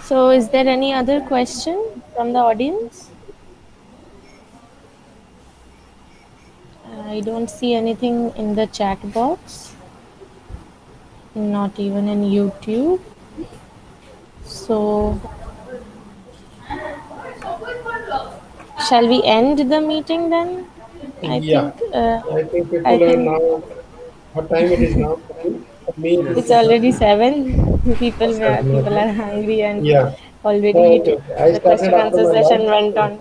So, is there any other question from the audience? I don't see anything in the chat box, not even in YouTube. So, shall we end the meeting then? I think people are now. What time it is now for you? For me, it's already 7. People are hungry and already I the started question after answer my session lunch. went on.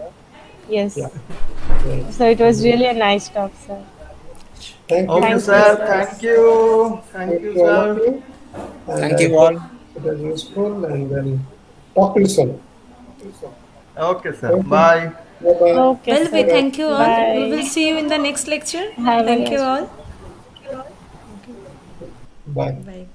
Yes. Yeah. Right. So it was really a nice talk, sir. Thank you. Okay, sir. Thank you. Thank you, all of sir. you. And Thank I you all. hope it was useful, and then talk to you soon. Okay, sir. Thank you. Bye. Bye-bye. Okay, Well, we sir. thank you all. Bye. We will see you in the next lecture. Have a Thank you nice all. Bye. Bye.